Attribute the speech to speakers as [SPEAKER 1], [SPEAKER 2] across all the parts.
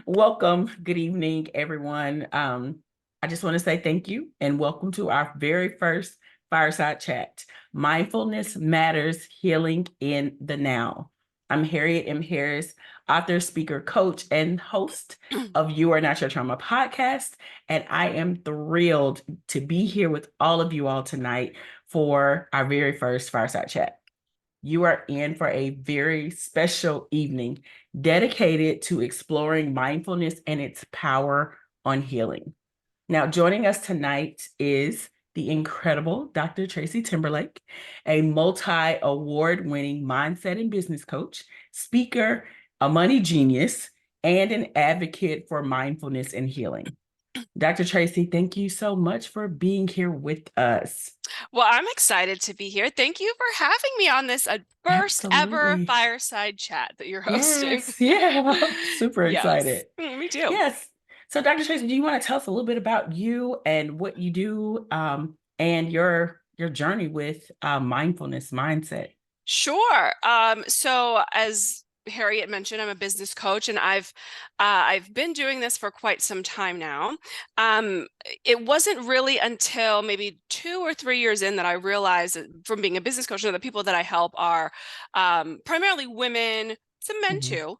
[SPEAKER 1] Welcome. Good evening, everyone. I just want to say thank you and welcome to our very first Fireside Chat, Mindfulness Matters, Healing in the Now. I'm Harriet M. Harris, author, speaker, coach, and host of You Are Not Your Trauma podcast. And I am thrilled to be here with all of you all tonight for our very first Fireside Chat. You are in for a very special evening dedicated to exploring mindfulness and its power on healing. Now, joining us tonight is the incredible Dr. Tracy Timberlake, a multi-award-winning mindset and business coach, speaker, a money genius, and an advocate for mindfulness and healing. Dr. Tracy, thank you so much for being here with us.
[SPEAKER 2] Well, I'm excited to be here. Thank you for having me on this first ever
[SPEAKER 1] Absolutely.
[SPEAKER 2] Fireside Chat that you're hosting.
[SPEAKER 1] Yes, yeah, super
[SPEAKER 2] Yes,
[SPEAKER 1] excited.
[SPEAKER 2] me too.
[SPEAKER 1] Yes. So, Dr. Tracy, do you want to tell us a little bit about you and what you do, and your journey with mindfulness mindset?
[SPEAKER 2] Sure. So as Harriet mentioned, I'm a business coach, and I've been doing this for quite some time now. It wasn't really until maybe 2 or 3 years in that I realized that from being a business coach, that the people that I help are primarily women. Some men
[SPEAKER 1] Mhm.
[SPEAKER 2] too,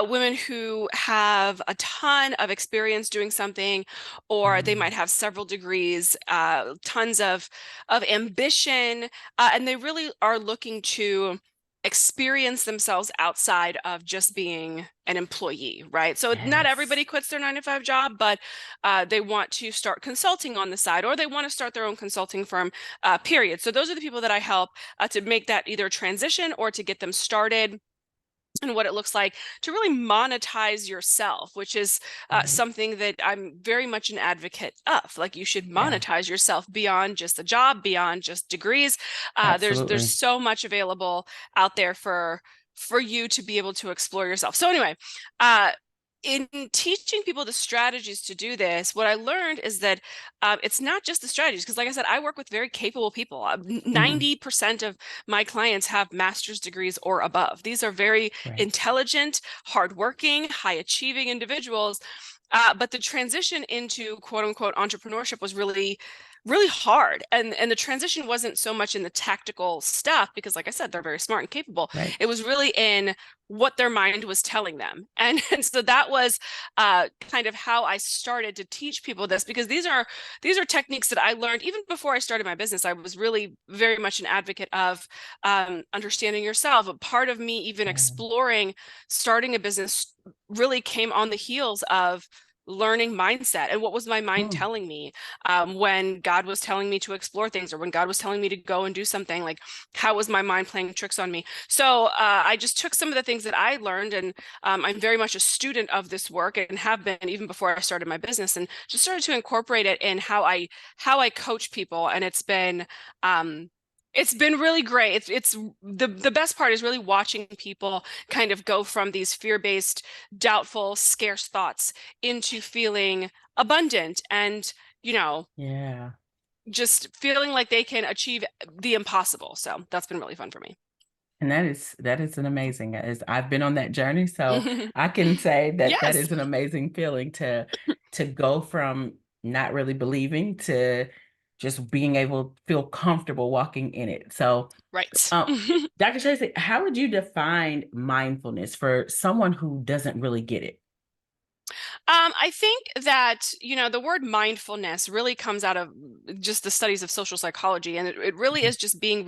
[SPEAKER 2] women who have a ton of experience doing something, or they might have several degrees, tons of ambition, and they really are looking to experience themselves outside of just being an employee, right? So not
[SPEAKER 1] Yes.
[SPEAKER 2] everybody quits their 9 to 5 job, but they want to start consulting on the side, or they want to start their own consulting firm, period. So those are the people that I help to make that either transition or to get them started and what it looks like to really monetize yourself, which is
[SPEAKER 1] Right.
[SPEAKER 2] something that I'm very much an advocate of. Like, you should
[SPEAKER 1] Yeah,
[SPEAKER 2] monetize yourself beyond just a job, beyond just degrees. There's
[SPEAKER 1] absolutely.
[SPEAKER 2] so much available out there for you to be able to explore yourself. So anyway, uh, in teaching people the strategies to do this, what I learned is that it's not just the strategies, because like I said, I work with very capable people.
[SPEAKER 1] Mhm.
[SPEAKER 2] 90% of my clients have master's degrees or above. These are very
[SPEAKER 1] Right.
[SPEAKER 2] intelligent, hardworking, high achieving individuals. But the transition into quote unquote entrepreneurship was really hard. And the transition wasn't so much in the tactical stuff, because like I said, they're very smart and capable.
[SPEAKER 1] Right.
[SPEAKER 2] It was really in what their mind was telling them. And so that was kind of how I started to teach people this, because these are techniques that I learned even before I started my business. I was really very much an advocate of understanding yourself. A part of me even
[SPEAKER 1] Yeah.
[SPEAKER 2] exploring starting a business really came on the heels of learning mindset and what was my mind
[SPEAKER 1] Mm.
[SPEAKER 2] telling me when God was telling me to explore things, or when God was telling me to go and do something. Like, how was my mind playing tricks on me? So I just took some of the things that I learned, and I'm very much a student of this work, and have been even before I started my business, and just started to incorporate it in how I coach people. And it's been really great. It's the best part is really watching people kind of go from these fear-based, doubtful, scarce thoughts into feeling abundant and, you know,
[SPEAKER 1] Yeah.
[SPEAKER 2] just feeling like they can achieve the impossible. So that's been really fun for me.
[SPEAKER 1] And that is an amazing, as I've been on that journey, so I can say that that
[SPEAKER 2] Yes.
[SPEAKER 1] is an amazing feeling to go from not really believing to just being able to feel comfortable walking in it. So,
[SPEAKER 2] Right.
[SPEAKER 1] Dr. Tracy, how would you define mindfulness for someone who doesn't really get it?
[SPEAKER 2] I think that, the word mindfulness really comes out of just the studies of social psychology. And it really
[SPEAKER 1] Mhm.
[SPEAKER 2] is just being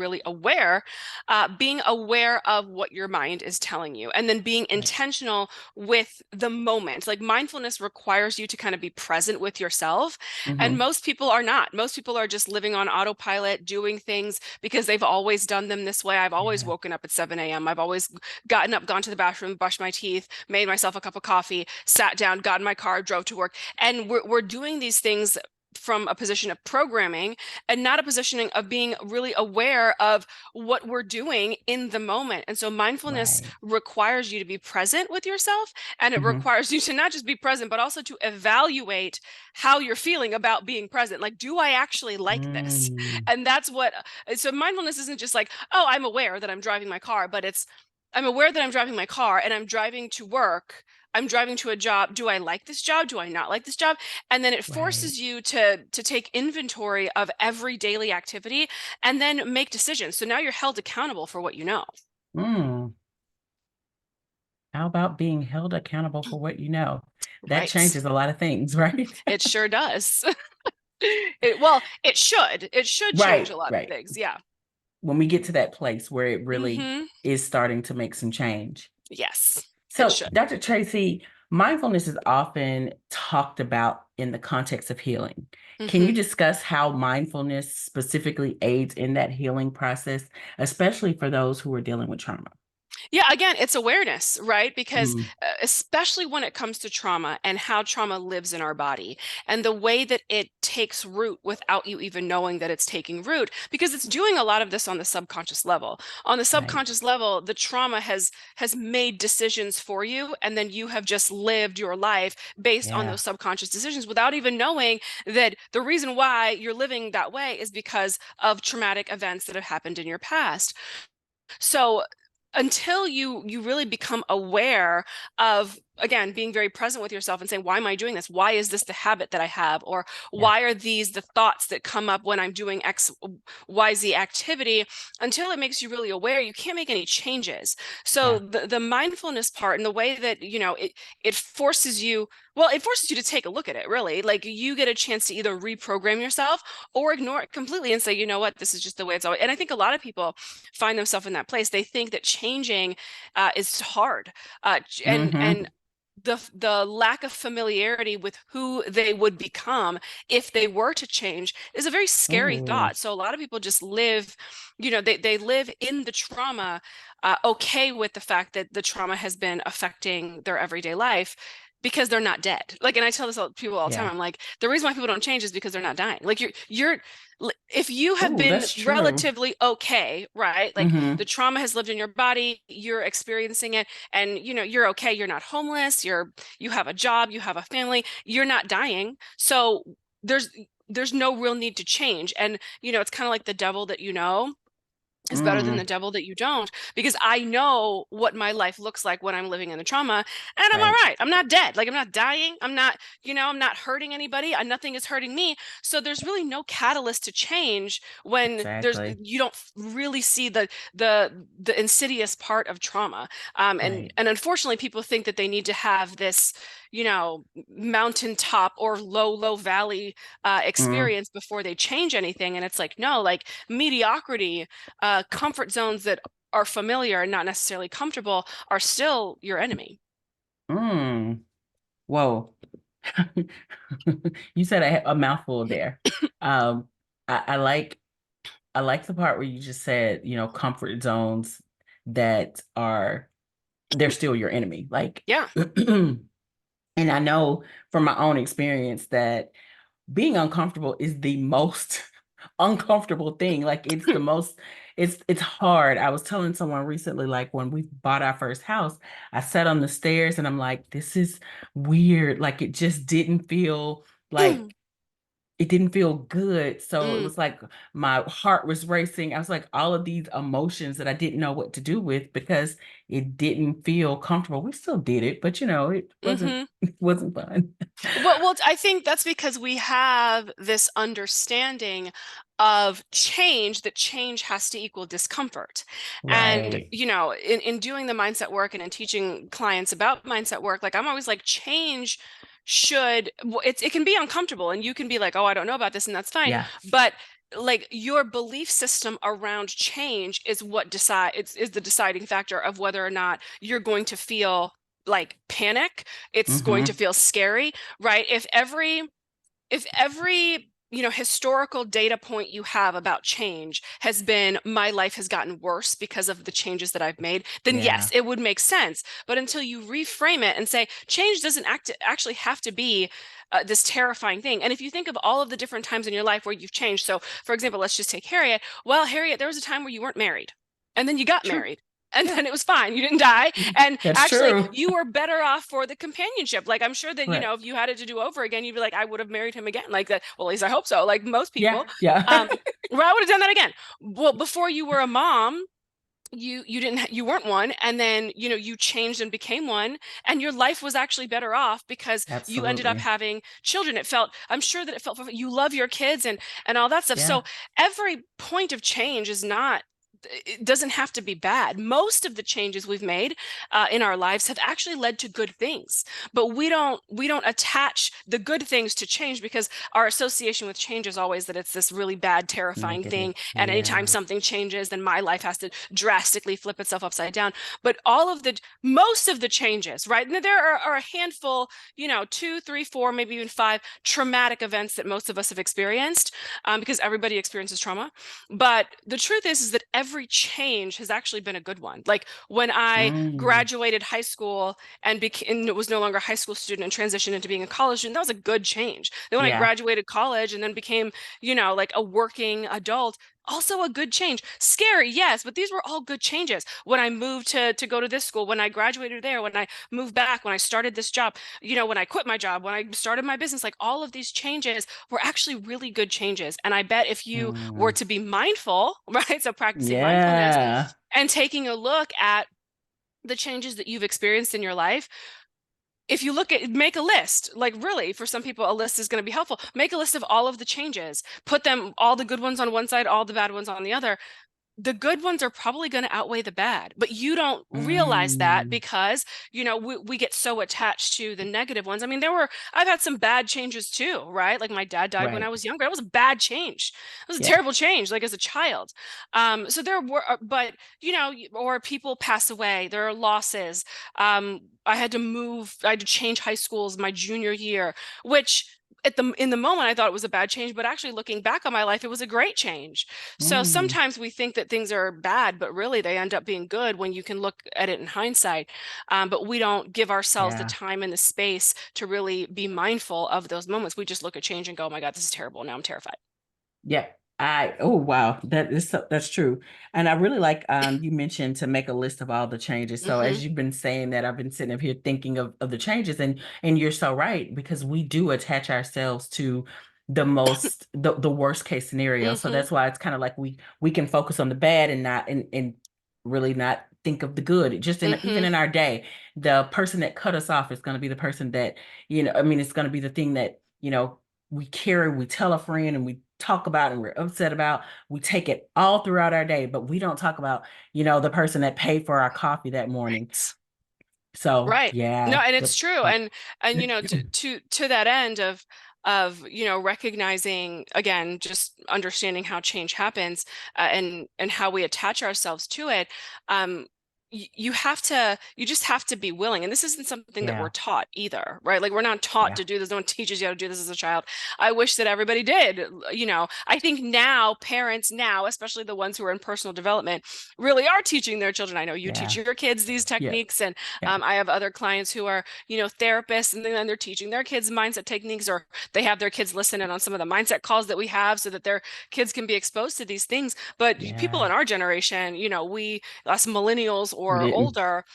[SPEAKER 2] aware of what your mind is telling you, and then being
[SPEAKER 1] Right.
[SPEAKER 2] intentional with the moment. Like, mindfulness requires you to kind of be present with yourself. And
[SPEAKER 1] Hmm.
[SPEAKER 2] most people are not. Most people are just living on autopilot, doing things because they've always done them this way. I've always
[SPEAKER 1] Yeah.
[SPEAKER 2] woken up at 7 a.m. I've always gotten up, gone to the bathroom, brushed my teeth, made myself a cup of coffee, sat down, got in my car, drove to work. And we're doing these things from a position of programming, and not a positioning of being really aware of what we're doing in the moment. And so mindfulness
[SPEAKER 1] Right.
[SPEAKER 2] requires you to be present with yourself, and it
[SPEAKER 1] Hmm.
[SPEAKER 2] requires you to not just be present, but also to evaluate how you're feeling about being present. Like, do I actually like this?
[SPEAKER 1] Mm.
[SPEAKER 2] And that's what, so mindfulness isn't just like, oh, I'm aware that I'm driving my car, but it's, I'm aware that I'm driving my car and I'm driving to work. I'm driving to a job. Do I like this job? Do I not like this job? And then it
[SPEAKER 1] Right.
[SPEAKER 2] forces you to take inventory of every daily activity and then make decisions. So now you're held accountable for what you know.
[SPEAKER 1] Mm. How about being held accountable for what you know? That
[SPEAKER 2] Right.
[SPEAKER 1] changes a lot of things, right?
[SPEAKER 2] It sure does. Well, it should. It should change
[SPEAKER 1] Right,
[SPEAKER 2] a lot of
[SPEAKER 1] right.
[SPEAKER 2] things. Yeah.
[SPEAKER 1] When we get to that place where it really
[SPEAKER 2] Mm-hmm.
[SPEAKER 1] is starting to make some change.
[SPEAKER 2] Yes, it
[SPEAKER 1] So,
[SPEAKER 2] should.
[SPEAKER 1] Dr. Tracy, mindfulness is often talked about in the context of healing. Can you
[SPEAKER 2] Mm-hmm.
[SPEAKER 1] discuss how mindfulness specifically aids in that healing process, especially for those who are dealing with trauma?
[SPEAKER 2] Yeah, again, it's awareness, right? Because
[SPEAKER 1] Mm,
[SPEAKER 2] especially when it comes to trauma and how trauma lives in our body and the way that it takes root without you even knowing that it's taking root, because it's doing a lot of this on the subconscious level. On the
[SPEAKER 1] right.
[SPEAKER 2] subconscious level, the trauma has made decisions for you, and then you have just lived your life based on
[SPEAKER 1] Yeah.
[SPEAKER 2] those subconscious decisions without even knowing that the reason why you're living that way is because of traumatic events that have happened in your past. So until you really become aware of, again, being very present with yourself and saying, why am I doing this? Why is this the habit that I have? Or
[SPEAKER 1] Yeah.
[SPEAKER 2] why are these the thoughts that come up when I'm doing XYZ activity? Until it makes you really aware, you can't make any changes. So
[SPEAKER 1] Yeah.
[SPEAKER 2] the mindfulness part and the way that, it forces you, well, it forces you to take a look at it, really. Like you get a chance to either reprogram yourself or ignore it completely and say, you know what, this is just the way it's always. And I think a lot of people find themselves in that place. They think that changing is hard, and
[SPEAKER 1] Mm-hmm.
[SPEAKER 2] the lack of familiarity with who they would become if they were to change is a very scary
[SPEAKER 1] Oh,
[SPEAKER 2] thought. So a lot of people just live, they live in the trauma, okay with the fact that the trauma has been affecting their everyday life because they're not dead. Like, and I tell this to people all the time.
[SPEAKER 1] yeah.
[SPEAKER 2] I'm like, the reason why people don't change is because they're not dying. Like if you have
[SPEAKER 1] Oh,
[SPEAKER 2] been
[SPEAKER 1] that's true.
[SPEAKER 2] relatively okay, right? Like the
[SPEAKER 1] Mm-hmm.
[SPEAKER 2] trauma has lived in your body, you're experiencing it, and you're okay, you're not homeless, you have a job, you have a family, you're not dying. So there's there's no real need to change. And it's kind of like the devil that is better than the
[SPEAKER 1] Mm,
[SPEAKER 2] devil that you don't, because I know what my life looks like when I'm living in the trauma, and I'm all
[SPEAKER 1] right.
[SPEAKER 2] right. I'm not dead. Like I'm not dying. I'm not hurting anybody. Nothing is hurting me. So there's really no catalyst to change when
[SPEAKER 1] Exactly.
[SPEAKER 2] you don't really see the insidious part of trauma. And
[SPEAKER 1] Right.
[SPEAKER 2] unfortunately, people think that they need to have this, mountaintop or low valley
[SPEAKER 1] Mm,
[SPEAKER 2] experience before they change anything. And it's like, no, like mediocrity, comfort zones that are familiar and not necessarily comfortable are still your enemy.
[SPEAKER 1] mm. Whoa. You said a mouthful there. Um, I like the part where you just said, comfort zones that are they're still your enemy. Like,
[SPEAKER 2] Yeah.
[SPEAKER 1] and I know from my own experience that being uncomfortable is the most uncomfortable thing. Like it's hard. I was telling someone recently, like when we bought our first house, I sat on the stairs and I'm like, this is weird. Like it just didn't feel like it didn't feel good. So it
[SPEAKER 2] Mm,
[SPEAKER 1] was like my heart was racing. I was like all of these emotions that I didn't know what to do with because it didn't feel comfortable. We still did it, but it wasn't
[SPEAKER 2] hmm
[SPEAKER 1] it wasn't fun.
[SPEAKER 2] Well, I think that's because we have this understanding of change, that change has to equal discomfort. And,
[SPEAKER 1] Right.
[SPEAKER 2] in doing the mindset work and in teaching clients about mindset work, like I'm always like, change it can be uncomfortable and you can be like, oh, I don't know about this, and that's fine.
[SPEAKER 1] Yeah.
[SPEAKER 2] But like your belief system around change is what is the deciding factor of whether or not you're going to feel like panic. It's going to
[SPEAKER 1] Mm-hmm.
[SPEAKER 2] feel scary, right? If every historical data point you have about change has been my life has gotten worse because of the changes that I've made, then yes,
[SPEAKER 1] Yeah.
[SPEAKER 2] it would make sense. But until you reframe it and say change doesn't actually have to be this terrifying thing. And if you think of all of the different times in your life where you've changed, so for example, let's just take Harriet. Well, Harriet, there was a time where you weren't married, and then you got
[SPEAKER 1] True.
[SPEAKER 2] married. And
[SPEAKER 1] Yeah.
[SPEAKER 2] then it was fine. You didn't die. And
[SPEAKER 1] That's
[SPEAKER 2] actually,
[SPEAKER 1] true.
[SPEAKER 2] you were better off for the companionship. Like, I'm sure that,
[SPEAKER 1] Right.
[SPEAKER 2] if you had it to do over again, you'd be like, I would have married him again. Like that. Well, at least I hope so. Like most
[SPEAKER 1] Yeah.
[SPEAKER 2] people.
[SPEAKER 1] Yeah.
[SPEAKER 2] Um, well, I would have done that again. Well, before you were a mom, you weren't one, and then you changed and became one, and your life was actually better off because you ended up
[SPEAKER 1] Absolutely.
[SPEAKER 2] having children. I'm sure that it felt you love your kids and all that stuff.
[SPEAKER 1] Yeah.
[SPEAKER 2] So every point of change is not it doesn't have to be bad. Most of the changes we've made in our lives have actually led to good things, but we don't attach the good things to change because our association with change is always that it's this really bad, terrifying
[SPEAKER 1] Negative.
[SPEAKER 2] thing. And anytime
[SPEAKER 1] Yeah.
[SPEAKER 2] something changes, then my life has to drastically flip itself upside down. But most of the changes, right? And there are a handful, two, three, four, maybe even five traumatic events that most of us have experienced, because everybody experiences trauma. But the truth is that every change has actually been a good one. Like when I
[SPEAKER 1] Mm.
[SPEAKER 2] graduated high school and was no longer a high school student and transitioned into being a college student, that was a good change. Then when I
[SPEAKER 1] Yeah.
[SPEAKER 2] graduated college and then became, like a working adult, also a good change. Scary, yes, but these were all good changes. When I moved to go to this school, when I graduated there, when I moved back, when I started this job, when I quit my job, when I started my business, like all of these changes were actually really good changes. And I bet if you were
[SPEAKER 1] Mm.
[SPEAKER 2] to be mindful, right? So practicing mindfulness
[SPEAKER 1] Yeah.
[SPEAKER 2] and taking a look at the changes that you've experienced in your life, if you make a list, like really, for some people, a list is going to be helpful. Make a list of all of the changes, put them, all the good ones on one side, all the bad ones on the other. The good ones are probably going to outweigh the bad, but you don't realize that
[SPEAKER 1] Mm.
[SPEAKER 2] because we get so attached to the negative ones. I mean, I've had some bad changes too, right? Like my dad died when I
[SPEAKER 1] Right.
[SPEAKER 2] was younger. That was a bad change. It was a
[SPEAKER 1] Yeah.
[SPEAKER 2] terrible change, like as a child. So there were but or people pass away, there are losses. I had to change high schools my junior year, which in the moment I thought it was a bad change, but actually looking back on my life, it was a great change. So
[SPEAKER 1] Mm.
[SPEAKER 2] sometimes we think that things are bad, but really they end up being good when you can look at it in hindsight. But we don't give ourselves the
[SPEAKER 1] Yeah.
[SPEAKER 2] time and the space to really be mindful of those moments. We just look at change and go, "Oh my God, this is terrible. Now I'm terrified."
[SPEAKER 1] Yeah. Oh wow, that's true. And I really like you mentioned to make a list of all the changes. So
[SPEAKER 2] Hmm.
[SPEAKER 1] as you've been saying that, I've been sitting up here thinking of the changes, and you're so right, because we do attach ourselves to the worst case scenario. So
[SPEAKER 2] Hmm.
[SPEAKER 1] that's why it's kind of like we can focus on the bad and not and really not think of the good. Just in even
[SPEAKER 2] Hmm.
[SPEAKER 1] in our day, the person that cut us off is going to be the person that, I mean, it's going to be the thing that, we carry, we tell a friend, and we talk about, and we're upset about. We take it all throughout our day, but we don't talk about, the person that paid for our coffee that morning.
[SPEAKER 2] Right.
[SPEAKER 1] So
[SPEAKER 2] Right. No,
[SPEAKER 1] yeah,
[SPEAKER 2] and it's
[SPEAKER 1] but
[SPEAKER 2] true. And to that end of recognizing, again, just understanding how change happens, and how we attach ourselves to it. You just have to be willing. And this isn't something that we're
[SPEAKER 1] yeah,
[SPEAKER 2] taught either, right? Like we're not taught
[SPEAKER 1] yeah,
[SPEAKER 2] to do this. No one teaches you how to do this as a child. I wish that everybody did. I think now parents now, especially the ones who are in personal development, really are teaching their children. I know you teach
[SPEAKER 1] yeah,
[SPEAKER 2] your kids these
[SPEAKER 1] yeah,
[SPEAKER 2] techniques, and
[SPEAKER 1] yeah,
[SPEAKER 2] I have other clients who are, therapists, and then they're teaching their kids mindset techniques, or they have their kids listen in on some of the mindset calls that we have so that their kids can be exposed to these things. But people
[SPEAKER 1] yeah.
[SPEAKER 2] in our generation, us millennials
[SPEAKER 1] We
[SPEAKER 2] or
[SPEAKER 1] didn't.
[SPEAKER 2] older,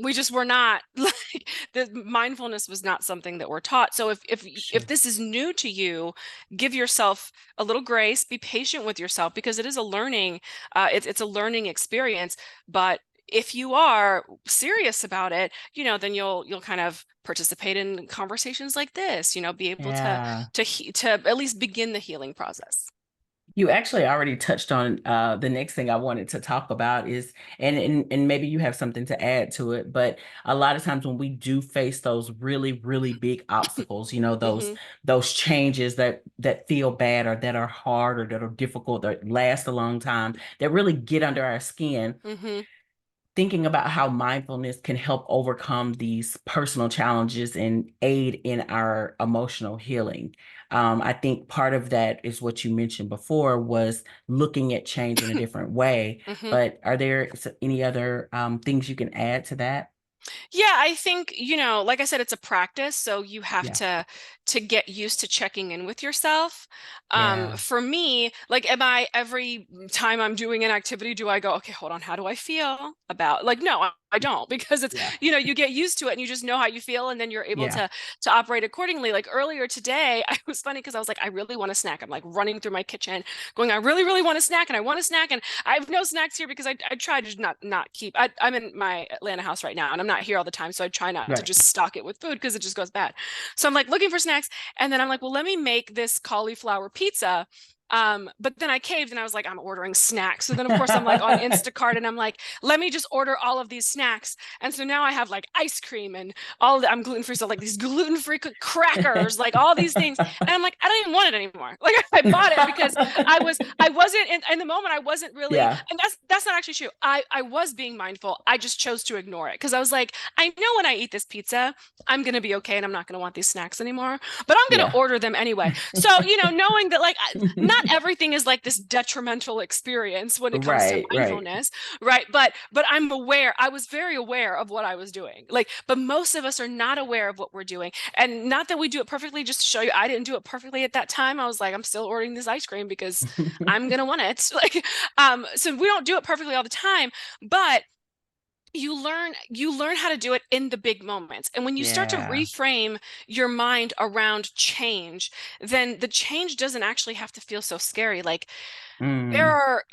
[SPEAKER 2] we just were not like the mindfulness was not something that we're taught. So if
[SPEAKER 1] Sure.
[SPEAKER 2] this is new to you, give yourself a little grace, be patient with yourself because it is a learning, it's a learning experience. But if you are serious about it, then you'll kind of participate in conversations like this, be able
[SPEAKER 1] Yeah.
[SPEAKER 2] to at least begin the healing process.
[SPEAKER 1] You actually already touched on the next thing I wanted to talk about is, and maybe you have something to add to it, but a lot of times when we do face those really, really big obstacles, those
[SPEAKER 2] Hmm.
[SPEAKER 1] those changes that feel bad, or that are hard, or that are difficult, that last a long time, that really get under our skin,
[SPEAKER 2] Hmm.
[SPEAKER 1] thinking about how mindfulness can help overcome these personal challenges and aid in our emotional healing. I think part of that is what you mentioned before, was looking at change in a different way.
[SPEAKER 2] Hmm.
[SPEAKER 1] But are there any other things you can add to that?
[SPEAKER 2] Yeah, I think, like I said, it's a practice, so you have
[SPEAKER 1] Yeah.
[SPEAKER 2] to get used to checking in with yourself.
[SPEAKER 1] Yeah.
[SPEAKER 2] For me, like, am I every time I'm doing an activity, do I go, okay, hold on, how do I feel about, like, no, I don't, because it's,
[SPEAKER 1] Yeah.
[SPEAKER 2] you get used to it and you just know how you feel, and then you're able
[SPEAKER 1] Yeah.
[SPEAKER 2] to operate accordingly. Like earlier today, I was funny because I was like, I really want a snack. I'm like running through my kitchen, going, I really, really want a snack, and I want a snack, and I have no snacks here because I try to not keep. I'm in my Atlanta house right now, and I'm not here all the time, so I try not to
[SPEAKER 1] Right.
[SPEAKER 2] just stock it with food because it just goes bad. So I'm like looking for snacks, and then I'm like, well, let me make this cauliflower pizza. But then I caved and I was like, I'm ordering snacks. So then of course I'm like on Instacart and I'm like, let me just order all of these snacks. And so now I have like ice cream and I'm gluten-free. So like these gluten-free crackers, like all these things. And I'm like, I don't even want it anymore. Like I bought it because I wasn't in the moment. I wasn't really,
[SPEAKER 1] Yeah.
[SPEAKER 2] and that's not actually true. I was being mindful. I just chose to ignore it because I was like, I know when I eat this pizza, I'm gonna be okay and I'm not gonna want these snacks anymore. But I'm gonna
[SPEAKER 1] Yeah.
[SPEAKER 2] order them anyway. So knowing that like not everything is like this detrimental experience when it comes to
[SPEAKER 1] Right. Right.
[SPEAKER 2] mindfulness, right? But I'm aware. I was very aware of what I was doing. Like, but most of us are not aware of what we're doing, and not that we do it perfectly. Just to show you, I didn't do it perfectly at that time. I was like, I'm still ordering this ice cream because I'm gonna want it. Like, so we don't do it perfectly all the time, but you learn how to do it in the big moments. And when you start to
[SPEAKER 1] Yeah.
[SPEAKER 2] reframe your mind around change, then the change doesn't actually have to feel so scary. Like there
[SPEAKER 1] Mm.
[SPEAKER 2] are,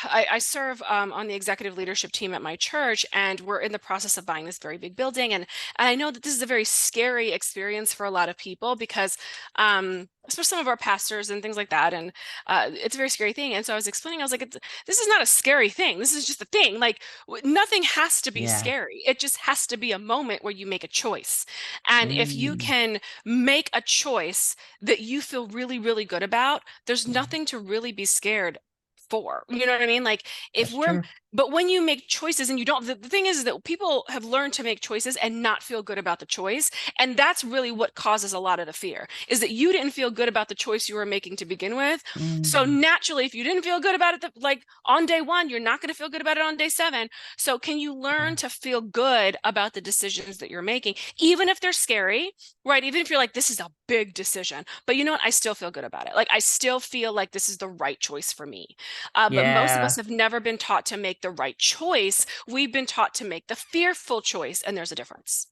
[SPEAKER 2] I serve on the executive leadership team at my church, and we're in the process of buying this very big building. And I know that this is a very scary experience for a lot of people because, especially some of our pastors and things like that. And it's a very scary thing. And so I was explaining, I was like, this is not a scary thing. This is just a thing. Like nothing has to be
[SPEAKER 1] Yeah.
[SPEAKER 2] scary. It just has to be a moment where you make a choice. And if you
[SPEAKER 1] Mm.
[SPEAKER 2] can make a choice that you feel really, really good about, there's
[SPEAKER 1] Yeah.
[SPEAKER 2] nothing to really be scared for. You know what I mean? Like if
[SPEAKER 1] That's
[SPEAKER 2] we're,
[SPEAKER 1] true.
[SPEAKER 2] but when you make choices and you don't, the thing is that people have learned to make choices and not feel good about the choice. And that's really what causes a lot of the fear, is that you didn't feel good about the choice you were making to begin with. So
[SPEAKER 1] Mm.
[SPEAKER 2] naturally, if you didn't feel good about it, like on day one, you're not going to feel good about it on day seven. So can you
[SPEAKER 1] Yeah.
[SPEAKER 2] learn to feel good about the decisions that you're making, even if they're scary, right? Even if you're like, this is a big decision, but you know what? I still feel good about it. Like I still feel like this is the right choice for me. But most of us
[SPEAKER 1] Yeah.
[SPEAKER 2] have never been taught to make the right choice. We've been taught to make the fearful choice, and there's a difference.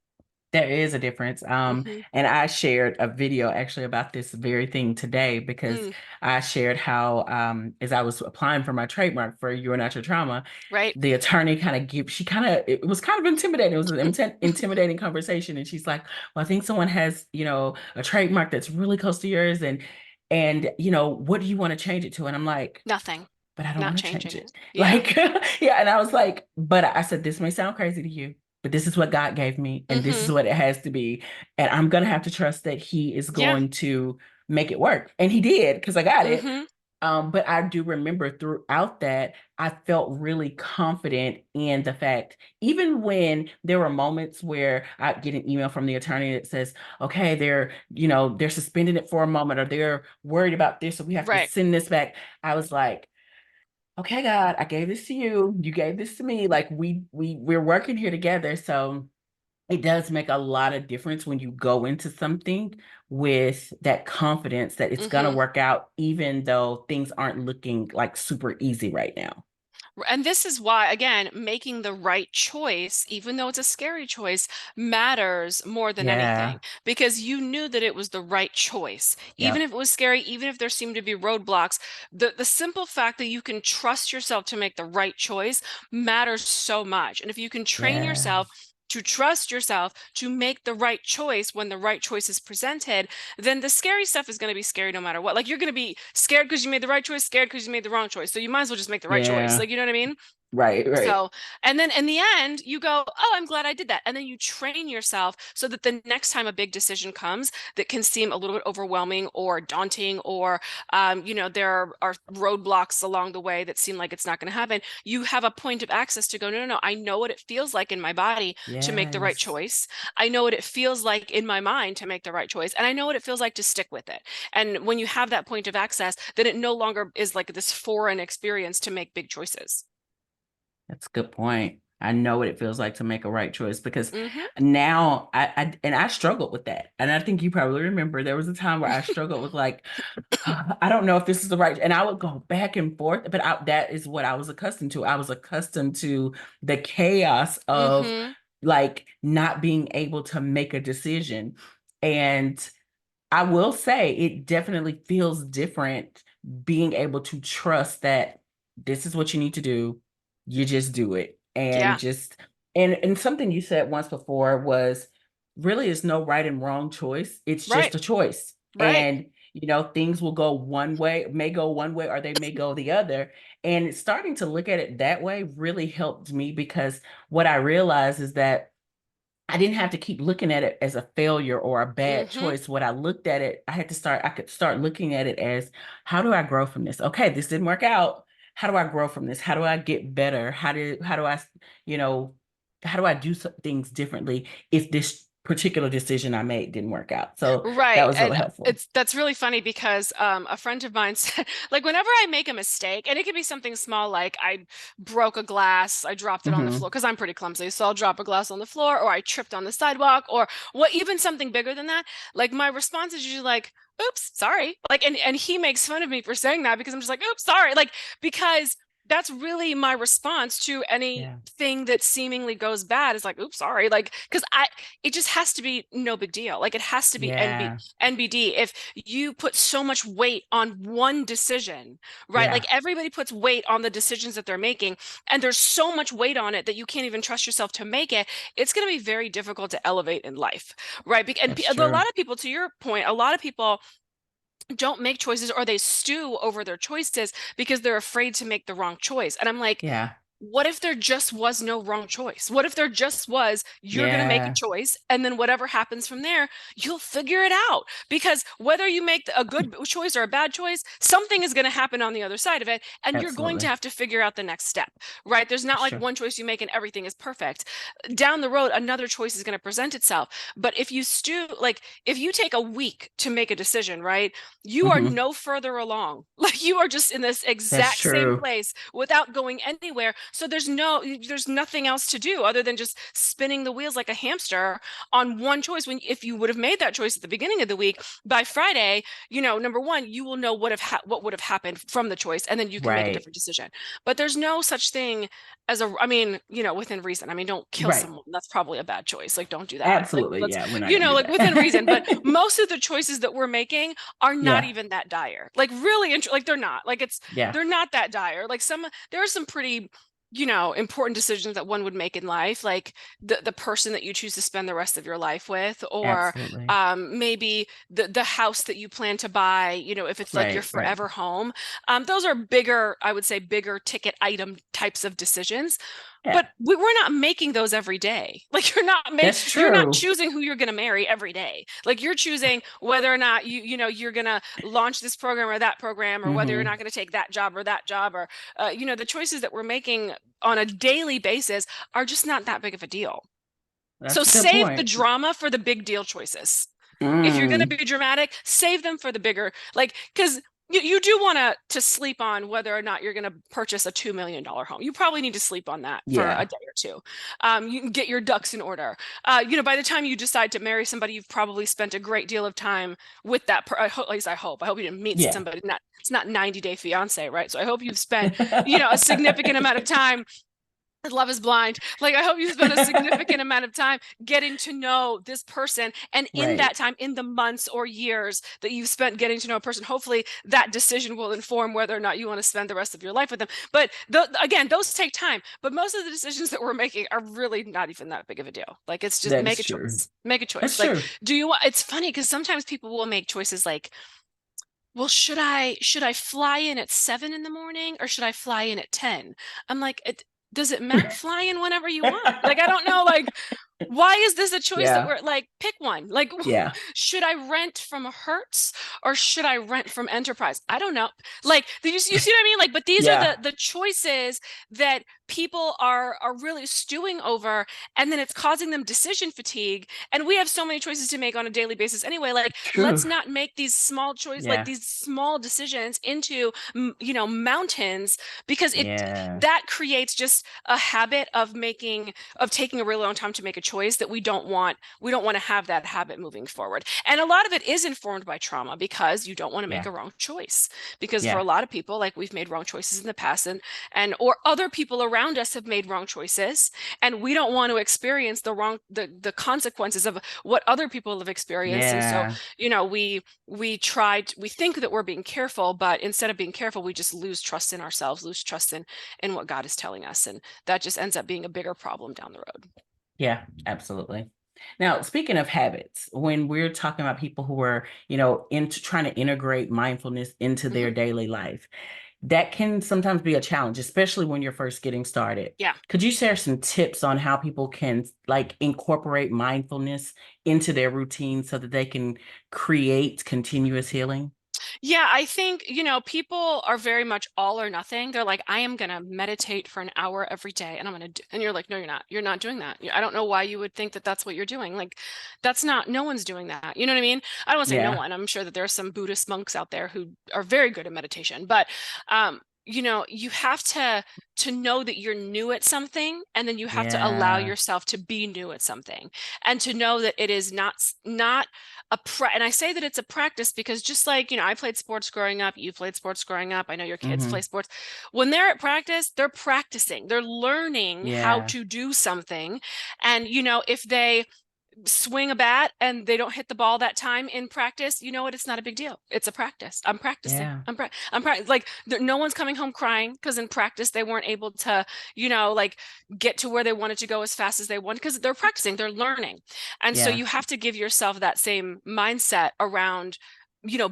[SPEAKER 1] There is a difference.
[SPEAKER 2] Hmm.
[SPEAKER 1] And I shared a video actually about this very thing today because
[SPEAKER 2] Mm,
[SPEAKER 1] I shared how, as I was applying for my trademark for You Are Not Your Trauma,
[SPEAKER 2] right?
[SPEAKER 1] the attorney kind of she kind of, it was kind of intimidating. It was an
[SPEAKER 2] Mm,
[SPEAKER 1] intimidating conversation. And she's like, well, I think someone has, a trademark that's really close to yours. And what do you want to change it to? And I'm like,
[SPEAKER 2] nothing.
[SPEAKER 1] but I don't
[SPEAKER 2] Not
[SPEAKER 1] want to change
[SPEAKER 2] changing
[SPEAKER 1] it.
[SPEAKER 2] it. Yeah.
[SPEAKER 1] Like, yeah. And I was like, but I said, this may sound crazy to you, but this is what God gave me, and this is
[SPEAKER 2] Hmm.
[SPEAKER 1] what it has to be. And I'm going to have to trust that He is
[SPEAKER 2] Yeah.
[SPEAKER 1] going to make it work. And He did, because I got it.
[SPEAKER 2] Hmm.
[SPEAKER 1] But I do remember throughout that, I felt really confident in the fact, even when there were moments where I get an email from the attorney that says, okay, they're suspending it for a moment, or they're worried about this, so we have to
[SPEAKER 2] Right.
[SPEAKER 1] send this back. I was like, okay, God, I gave this to you. You gave this to me. Like we're working here together. So it does make a lot of difference when you go into something with that confidence that it's gonna
[SPEAKER 2] Hmm.
[SPEAKER 1] work out, even though things aren't looking like super easy right now.
[SPEAKER 2] And this is why, again, making the right choice, even though it's a scary choice, matters more than
[SPEAKER 1] Yeah.
[SPEAKER 2] anything, because you knew that it was the right choice. Even
[SPEAKER 1] Yep.
[SPEAKER 2] if it was scary, even if there seemed to be roadblocks, the simple fact that you can trust yourself to make the right choice matters so much. And if you can train
[SPEAKER 1] Yeah.
[SPEAKER 2] yourself to trust yourself to make the right choice when the right choice is presented, then the scary stuff is going to be scary no matter what. Like you're going to be scared because you made the right choice, scared because you made the wrong choice. So you might as well just make the right choice.
[SPEAKER 1] Yeah.
[SPEAKER 2] Like, you know what I mean?
[SPEAKER 1] Right, right.
[SPEAKER 2] So, and then in the end, you go, oh, I'm glad I did that. And then you train yourself so that the next time a big decision comes that can seem a little bit overwhelming or daunting, or, there are roadblocks along the way that seem like it's not going to happen. You have a point of access to go, no, no, no. I know what it feels like in my body to make the right
[SPEAKER 1] Yes.
[SPEAKER 2] choice. I know what it feels like in my mind to make the right choice. And I know what it feels like to stick with it. And when you have that point of access, then it no longer is like this foreign experience to make big choices.
[SPEAKER 1] That's a good point. I know what it feels like to make a right choice because
[SPEAKER 2] Mm-hmm.
[SPEAKER 1] now I struggled with that. And I think you probably remember there was a time where I struggled with like, I don't know if this is the right, and I would go back and forth, but that is what I was accustomed to. I was accustomed to the chaos of
[SPEAKER 2] Mm-hmm.
[SPEAKER 1] like not being able to make a decision. And I will say it definitely feels different being able to trust that this is what you need to do. You just do it. And
[SPEAKER 2] Yeah.
[SPEAKER 1] just and something you said once before was really is no right and wrong choice. It's
[SPEAKER 2] Right.
[SPEAKER 1] just a choice.
[SPEAKER 2] Right.
[SPEAKER 1] And things will go one way, may go one way, or they may go the other. And starting to look at it that way really helped me because what I realized is that I didn't have to keep looking at it as a failure or a bad
[SPEAKER 2] Mm-hmm.
[SPEAKER 1] choice. What I looked at it, I could start looking at it as how do I grow from this? Okay, this didn't work out. How do I grow from this? How do I get better? How do I, you know, how do I do things differently if this particular decision I made didn't work out? So that
[SPEAKER 2] Right.
[SPEAKER 1] was
[SPEAKER 2] And
[SPEAKER 1] really helpful.
[SPEAKER 2] that's really funny because a friend of mine said, like, whenever I make a mistake, and it could be something small, like I broke a glass, I dropped it on the floor
[SPEAKER 1] Hmm.
[SPEAKER 2] because I'm pretty clumsy. So I'll drop a glass on the floor, or I tripped on the sidewalk, or what, even something bigger than that. Like, my response is usually like, oops, sorry. Like, and he makes fun of me for saying that because I'm just like, oops, sorry. Like, because that's really my response to
[SPEAKER 1] Yeah.
[SPEAKER 2] anything that seemingly goes bad is like, oops, sorry. Like, because it just has to be no big deal. Like, it has to be
[SPEAKER 1] Yeah.
[SPEAKER 2] NBD. If you put so much weight on one decision, right? Like,
[SPEAKER 1] Yeah.
[SPEAKER 2] everybody puts weight on the decisions that they're making, and there's so much weight on it that you can't even trust yourself to make it. It's going to be very difficult to elevate in life, right? And
[SPEAKER 1] That's
[SPEAKER 2] a lot
[SPEAKER 1] true.
[SPEAKER 2] of people, to your point, a lot of people don't make choices, or they stew over their choices because they're afraid to make the wrong choice. And I'm like,
[SPEAKER 1] Yeah.
[SPEAKER 2] what if there just was no wrong choice? What if there just was, you're going to make a
[SPEAKER 1] Yeah.
[SPEAKER 2] choice, and then whatever happens from there, you'll figure it out? Because whether you make a good choice or a bad choice, something is going to happen on the other side of it, and you're going to
[SPEAKER 1] Absolutely.
[SPEAKER 2] have to figure out the next step, right? There's not
[SPEAKER 1] That's
[SPEAKER 2] like
[SPEAKER 1] true.
[SPEAKER 2] one choice you make and everything is perfect. Down the road, another choice is going to present itself. But if you stew, like, if you take a week to make a decision, right, you are
[SPEAKER 1] Hmm.
[SPEAKER 2] no further along. Like, you are just in this
[SPEAKER 1] That's
[SPEAKER 2] exact same
[SPEAKER 1] true.
[SPEAKER 2] place without going anywhere. So there's nothing else to do other than just spinning the wheels like a hamster on one choice. When, if you would have made that choice at the beginning of the week, by Friday, number one, you will know what would have happened from the choice, and then you can make a
[SPEAKER 1] Right.
[SPEAKER 2] different decision. But there's no such thing as I mean, within reason. I mean, don't kill
[SPEAKER 1] Right.
[SPEAKER 2] someone. That's probably a bad choice. Like, don't do that. Like,
[SPEAKER 1] Absolutely.
[SPEAKER 2] let's,
[SPEAKER 1] Yeah, we're not gonna do
[SPEAKER 2] like, within reason. But
[SPEAKER 1] that.
[SPEAKER 2] most of the choices that we're making are not
[SPEAKER 1] Yeah.
[SPEAKER 2] even that dire. Like, really, like, they're not. Like,
[SPEAKER 1] Yeah.
[SPEAKER 2] they're not that dire. Like, there are some pretty, important decisions that one would make in life, like the person that you choose to spend the rest of your life with, or
[SPEAKER 1] Absolutely.
[SPEAKER 2] maybe the house that you plan to buy, if it's like your
[SPEAKER 1] Right. Right.
[SPEAKER 2] forever home. Those are bigger, I would say, bigger ticket item types of decisions.
[SPEAKER 1] Yeah.
[SPEAKER 2] But we're not making those every day. Like,
[SPEAKER 1] That's
[SPEAKER 2] you're not
[SPEAKER 1] true.
[SPEAKER 2] choosing who you're going to marry every day. Like, you're choosing whether or not you're going to launch this program or that program, or whether you're
[SPEAKER 1] Hmm.
[SPEAKER 2] not going to take that job or that job, or the choices that we're making on a daily basis are just not that big of a deal. So
[SPEAKER 1] That's a good
[SPEAKER 2] save the
[SPEAKER 1] point.
[SPEAKER 2] drama for the big deal choices. If you're going to
[SPEAKER 1] Mm.
[SPEAKER 2] be dramatic, save them for the bigger, like, because you do want to sleep on whether or not you're going to purchase a $2 million home. You probably need to sleep on that for a
[SPEAKER 1] Yeah.
[SPEAKER 2] day or two. You can get your ducks in order. By the time you decide to marry somebody, you've probably spent a great deal of time with that. At least I hope. I hope you didn't meet
[SPEAKER 1] Yeah.
[SPEAKER 2] somebody. It's not 90 Day Fiance, right? So I hope you've spent, a significant amount of time. Love is blind. Like, I hope you spend a significant amount of time getting to know this person. And in that
[SPEAKER 1] Right.
[SPEAKER 2] time, in the months or years that you've spent getting to know a person, hopefully that decision will inform whether or not you want to spend the rest of your life with them. But again, those take time. But most of the decisions that we're making are really not even that big of a deal. Like, it's just
[SPEAKER 1] That
[SPEAKER 2] make
[SPEAKER 1] is
[SPEAKER 2] a
[SPEAKER 1] true.
[SPEAKER 2] choice. Make a choice.
[SPEAKER 1] That's
[SPEAKER 2] Like,
[SPEAKER 1] true.
[SPEAKER 2] do you want, it's funny because sometimes people will make choices like, well, should I fly in at 7 in the morning, or should I fly in at 10? I'm like, does it matter? Fly in whenever you want. Like, I don't know. Like, Why is this a choice that
[SPEAKER 1] Yeah.
[SPEAKER 2] we're like, pick one? Like,
[SPEAKER 1] Yeah.
[SPEAKER 2] should I rent from Hertz or should I rent from Enterprise? I don't know. Like, you see what I mean? Like, but these are
[SPEAKER 1] Yeah.
[SPEAKER 2] the choices that people are really stewing over, and then it's causing them decision fatigue. And we have so many choices to make on a daily basis anyway. Like, let's
[SPEAKER 1] True.
[SPEAKER 2] not make these small choices, like
[SPEAKER 1] Yeah.
[SPEAKER 2] these small decisions into mountains, because
[SPEAKER 1] Yeah.
[SPEAKER 2] that creates just a habit of taking a really long time to make a choice that we don't want to have that habit moving forward. And a lot of it is informed by trauma, because you don't want to make
[SPEAKER 1] Yeah.
[SPEAKER 2] a wrong choice, because for a
[SPEAKER 1] Yeah.
[SPEAKER 2] lot of people, like, we've made wrong choices in the past, and or other people around us have made wrong choices, and we don't want to experience the consequences of what other people have experienced. And so,
[SPEAKER 1] Yeah.
[SPEAKER 2] we think that we're being careful, but instead of being careful, we just lose trust in ourselves, lose trust in what God is telling us, and that just ends up being a bigger problem down the road.
[SPEAKER 1] Yeah, absolutely. Now, speaking of habits, when we're talking about people who are, into trying to integrate mindfulness into
[SPEAKER 2] Mhm.
[SPEAKER 1] their daily life, that can sometimes be a challenge, especially when you're first getting started.
[SPEAKER 2] Yeah.
[SPEAKER 1] Could you share some tips on how people can like incorporate mindfulness into their routine so that they can create continuous healing?
[SPEAKER 2] Yeah, I think, people are very much all or nothing. They're like, I am going to meditate for an hour every day, and I'm going to and you're like, no, you're not. You're not doing that. I don't know why you would think that that's what you're doing. Like, that's not, no one's doing that. You know what I mean? I don't want to say no
[SPEAKER 1] Yeah.
[SPEAKER 2] one. I'm sure that there are some Buddhist monks out there who are very good at meditation, but you have to know that you're new at something, and then you have to allow
[SPEAKER 1] Yeah.
[SPEAKER 2] yourself to be new at something, and to know that it is not and I say that it's a practice, because just like, I played sports growing up, you played sports growing up, I know your kids play
[SPEAKER 1] Hmm.
[SPEAKER 2] sports. When they're at practice, they're practicing, they're learning how
[SPEAKER 1] Yeah.
[SPEAKER 2] to do something. And if they swing a bat and they don't hit the ball that time in practice, you know what? It's not a big deal. It's a practice. I'm practicing.
[SPEAKER 1] Yeah.
[SPEAKER 2] Like, no one's coming home crying because in practice they weren't able to, like, get to where they wanted to go as fast as they wanted, because they're practicing, they're learning. And so
[SPEAKER 1] Yeah.
[SPEAKER 2] you have to give yourself that same mindset around,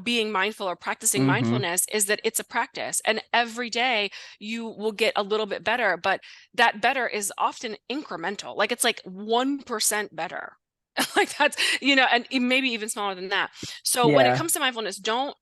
[SPEAKER 2] being mindful or practicing
[SPEAKER 1] Hmm.
[SPEAKER 2] mindfulness, is that it's a practice, and every day you will get a little bit better, but that better is often incremental. Like, it's like 1% better. Like, that's, and maybe even smaller than that. So when it
[SPEAKER 1] Yeah.
[SPEAKER 2] comes to mindfulness, don't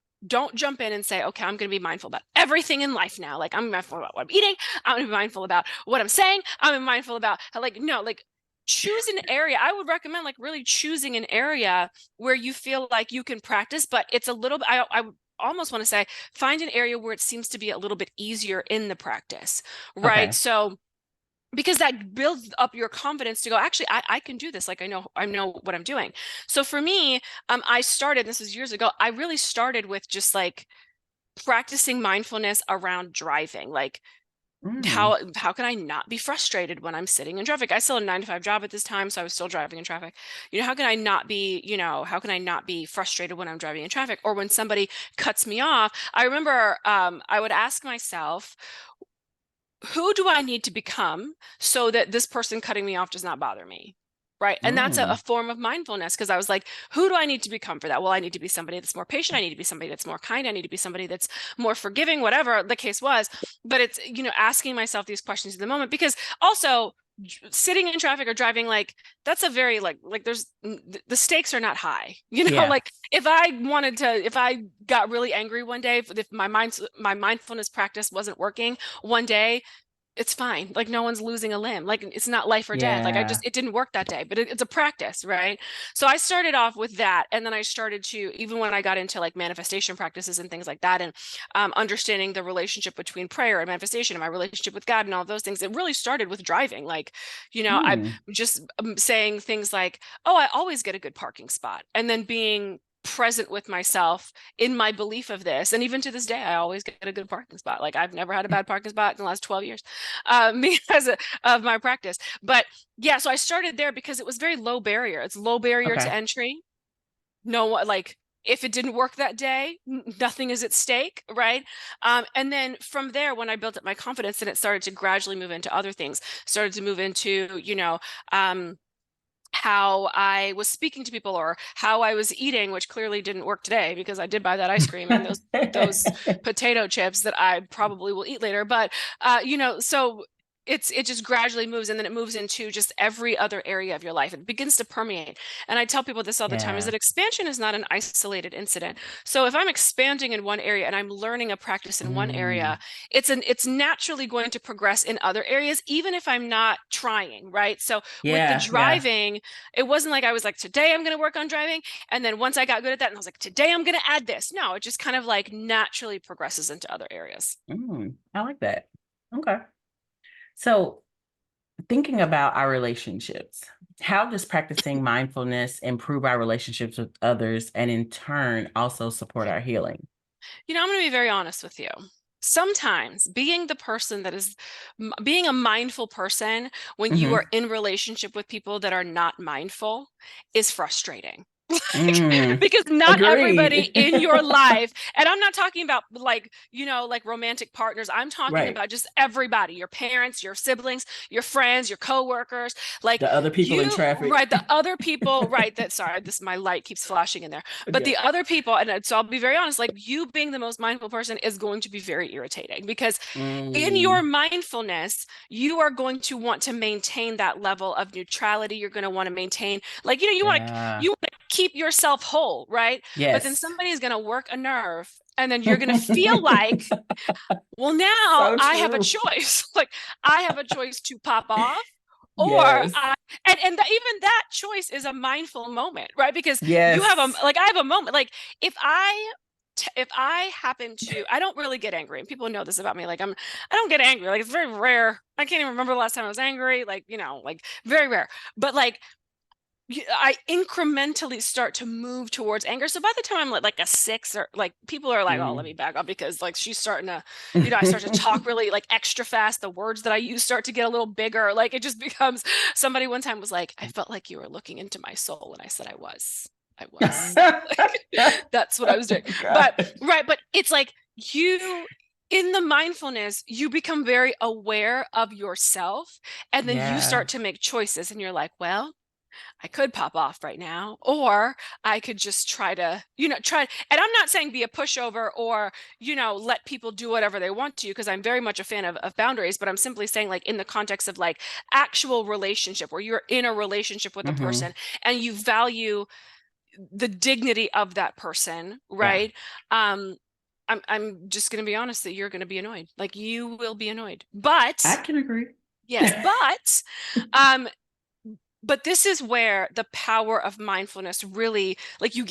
[SPEAKER 2] jump in and say, okay, I'm going to be mindful about everything in life now. Like, I'm mindful about what I'm eating. I'm going to be mindful about what I'm saying. I'm mindful about how, like, no, like, choose an area. I would recommend, like, really choosing an area where you feel like you can practice, but it's a little bit, I would almost want to say, find an area where it seems to be a little bit easier in the practice, right?
[SPEAKER 1] Okay.
[SPEAKER 2] So, because that builds up your confidence to go, actually, I can do this. Like, I know what I'm doing. So for me, I started, this was years ago, I really started with just like practicing mindfulness around driving. Like,
[SPEAKER 1] Mm.
[SPEAKER 2] how can I not be frustrated when I'm sitting in traffic? I still had a 9 to 5 job at this time, so I was still driving in traffic. How can I not be frustrated when I'm driving in traffic, or when somebody cuts me off? I remember I would ask myself, who do I need to become so that this person cutting me off does not bother me? Right. And that's a
[SPEAKER 1] Mm.
[SPEAKER 2] form of mindfulness, because I was like, who do I need to become for that? Well, I need to be somebody that's more patient. I need to be somebody that's more kind. I need to be somebody that's more forgiving, whatever the case was. But it's, asking myself these questions in the moment, because also sitting in traffic or driving, like, that's a very, like there's the stakes are not high.
[SPEAKER 1] Yeah.
[SPEAKER 2] Like, if I got really angry one day, if my mindfulness practice wasn't working one day, it's fine. Like, no one's losing a limb. Like, it's not life or death. Like,
[SPEAKER 1] Yeah.
[SPEAKER 2] it didn't work that day, but it's a practice, right? So I started off with that. And then I started to, even when I got into like manifestation practices and things like that, and understanding the relationship between prayer and manifestation and my relationship with God and all of those things, it really started with driving. Like, I'm
[SPEAKER 1] Mm.
[SPEAKER 2] just saying things like, oh, I always get a good parking spot. And then being present with myself in my belief of this. And even to this day, I always get a good parking spot. Like, I've never had a bad parking spot in the last 12 years, because of my practice. But yeah, so I started there because it was very low barrier. It's low barrier to
[SPEAKER 1] Okay.
[SPEAKER 2] entry. No, like, if it didn't work that day, nothing is at stake, right? And then from there, when I built up my confidence, then it started to gradually move into other things, started to move into, how I was speaking to people, or how I was eating, which clearly didn't work today, because I did buy that ice cream and those potato chips that I probably will eat later. But so it just gradually moves, and then it moves into just every other area of your life. It begins to permeate. And I tell people this all the time, is
[SPEAKER 1] Yeah.
[SPEAKER 2] that expansion is not an isolated incident. So if I'm expanding in one area and I'm learning a practice in one area,
[SPEAKER 1] Mm.
[SPEAKER 2] it's naturally going to progress in other areas, even if I'm not trying, right? So with the
[SPEAKER 1] Yeah. Yeah.
[SPEAKER 2] driving, it wasn't like I was like, today I'm going to work on driving, and then once I got good at that, and I was like, today I'm going to add this. No, it just kind of like naturally progresses into other areas.
[SPEAKER 1] I like that. Okay. So, thinking about our relationships, how does practicing mindfulness improve our relationships with others and in turn also support our healing?
[SPEAKER 2] I'm going to be very honest with you. Sometimes being the person that is being a mindful person when you are
[SPEAKER 1] Hmm.
[SPEAKER 2] in relationship with people that are not mindful is frustrating.
[SPEAKER 1] Mm.
[SPEAKER 2] Because not everybody
[SPEAKER 1] Agreed.
[SPEAKER 2] in your life, and I'm not talking about like, like romantic partners. I'm talking
[SPEAKER 1] Right.
[SPEAKER 2] about just everybody, your parents, your siblings, your friends, your coworkers, like
[SPEAKER 1] The other people in traffic.
[SPEAKER 2] right, the other people, right, that, sorry, this, my light keeps flashing in there, but
[SPEAKER 1] Okay.
[SPEAKER 2] the other people, and so I'll be very honest, like you being the most mindful person is going to be very irritating, because in your
[SPEAKER 1] Mm.
[SPEAKER 2] mindfulness, you are going to want to maintain that level of neutrality. You're going to want to maintain, like,
[SPEAKER 1] Yeah.
[SPEAKER 2] you want to keep yourself whole, right? But then
[SPEAKER 1] Yes.
[SPEAKER 2] somebody is going to work a nerve, and then you're going to feel like, well, now
[SPEAKER 1] So
[SPEAKER 2] I have a
[SPEAKER 1] true.
[SPEAKER 2] choice. Like, I have a choice to pop off, or
[SPEAKER 1] Yes.
[SPEAKER 2] even that choice is a mindful moment, right? Because you have
[SPEAKER 1] Yes.
[SPEAKER 2] I have a moment, like if I happen to, I don't really get angry, and people know this about me. Like, I don't get angry. Like, it's very rare. I can't even remember the last time I was angry. Like, like very rare. But like, I incrementally start to move towards anger. So by the time I'm like a 6, or like, people are like, oh, let
[SPEAKER 1] Mm.
[SPEAKER 2] me back up, because like she's starting to, I start to talk really like extra fast. The words that I use start to get a little bigger. Like, it just becomes, somebody one time was like, I felt like you were looking into my soul. And I said, I was. I was. That's what I was doing. But
[SPEAKER 1] God.
[SPEAKER 2] right, but it's like, you in the mindfulness, you become very aware of yourself, and then you
[SPEAKER 1] Yeah.
[SPEAKER 2] start to make choices, and you're like, well, I could pop off right now, or I could just try to, try. And I'm not saying be a pushover, or, let people do whatever they want to, because I'm very much a fan of boundaries, but I'm simply saying, like, in the context of like actual relationship, where you're in a relationship with a
[SPEAKER 1] Hmm.
[SPEAKER 2] person and you value the dignity of that person,
[SPEAKER 1] Yeah.
[SPEAKER 2] right? Um, I'm just going to be honest that you're going to be annoyed. Like, you will be annoyed.
[SPEAKER 1] I
[SPEAKER 2] But
[SPEAKER 1] can agree.
[SPEAKER 2] yes, um, but this is where the power of mindfulness really, like, you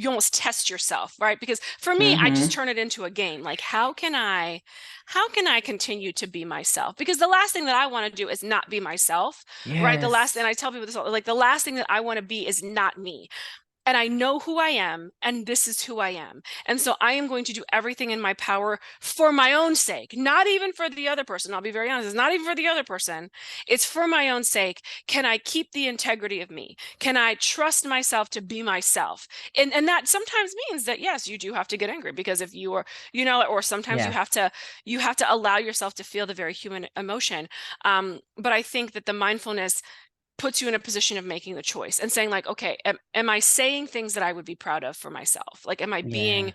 [SPEAKER 2] almost test yourself, right? Because for me, I just
[SPEAKER 1] Hmm.
[SPEAKER 2] turn it into a game. Like, how can I continue to be myself? Because the last thing that I want to do is not be myself, right? The last, and
[SPEAKER 1] Yes.
[SPEAKER 2] I tell people this, like, the last thing that I want to be is not me. And I know who I am, and this is who I am. And so I am going to do everything in my power for my own sake, not even for the other person. I'll be very honest, it's not even for the other person. It's for my own sake. Can I keep the integrity of me? Can I trust myself to be myself? And that sometimes means that, yes, you do have to get angry, because if you are, or sometimes
[SPEAKER 1] Yeah.
[SPEAKER 2] you have to allow yourself to feel the very human emotion. But I think that the mindfulness puts you in a position of making the choice and saying, like, okay, am I saying things that I would be proud of for myself? Like, am I
[SPEAKER 1] Yeah.
[SPEAKER 2] being,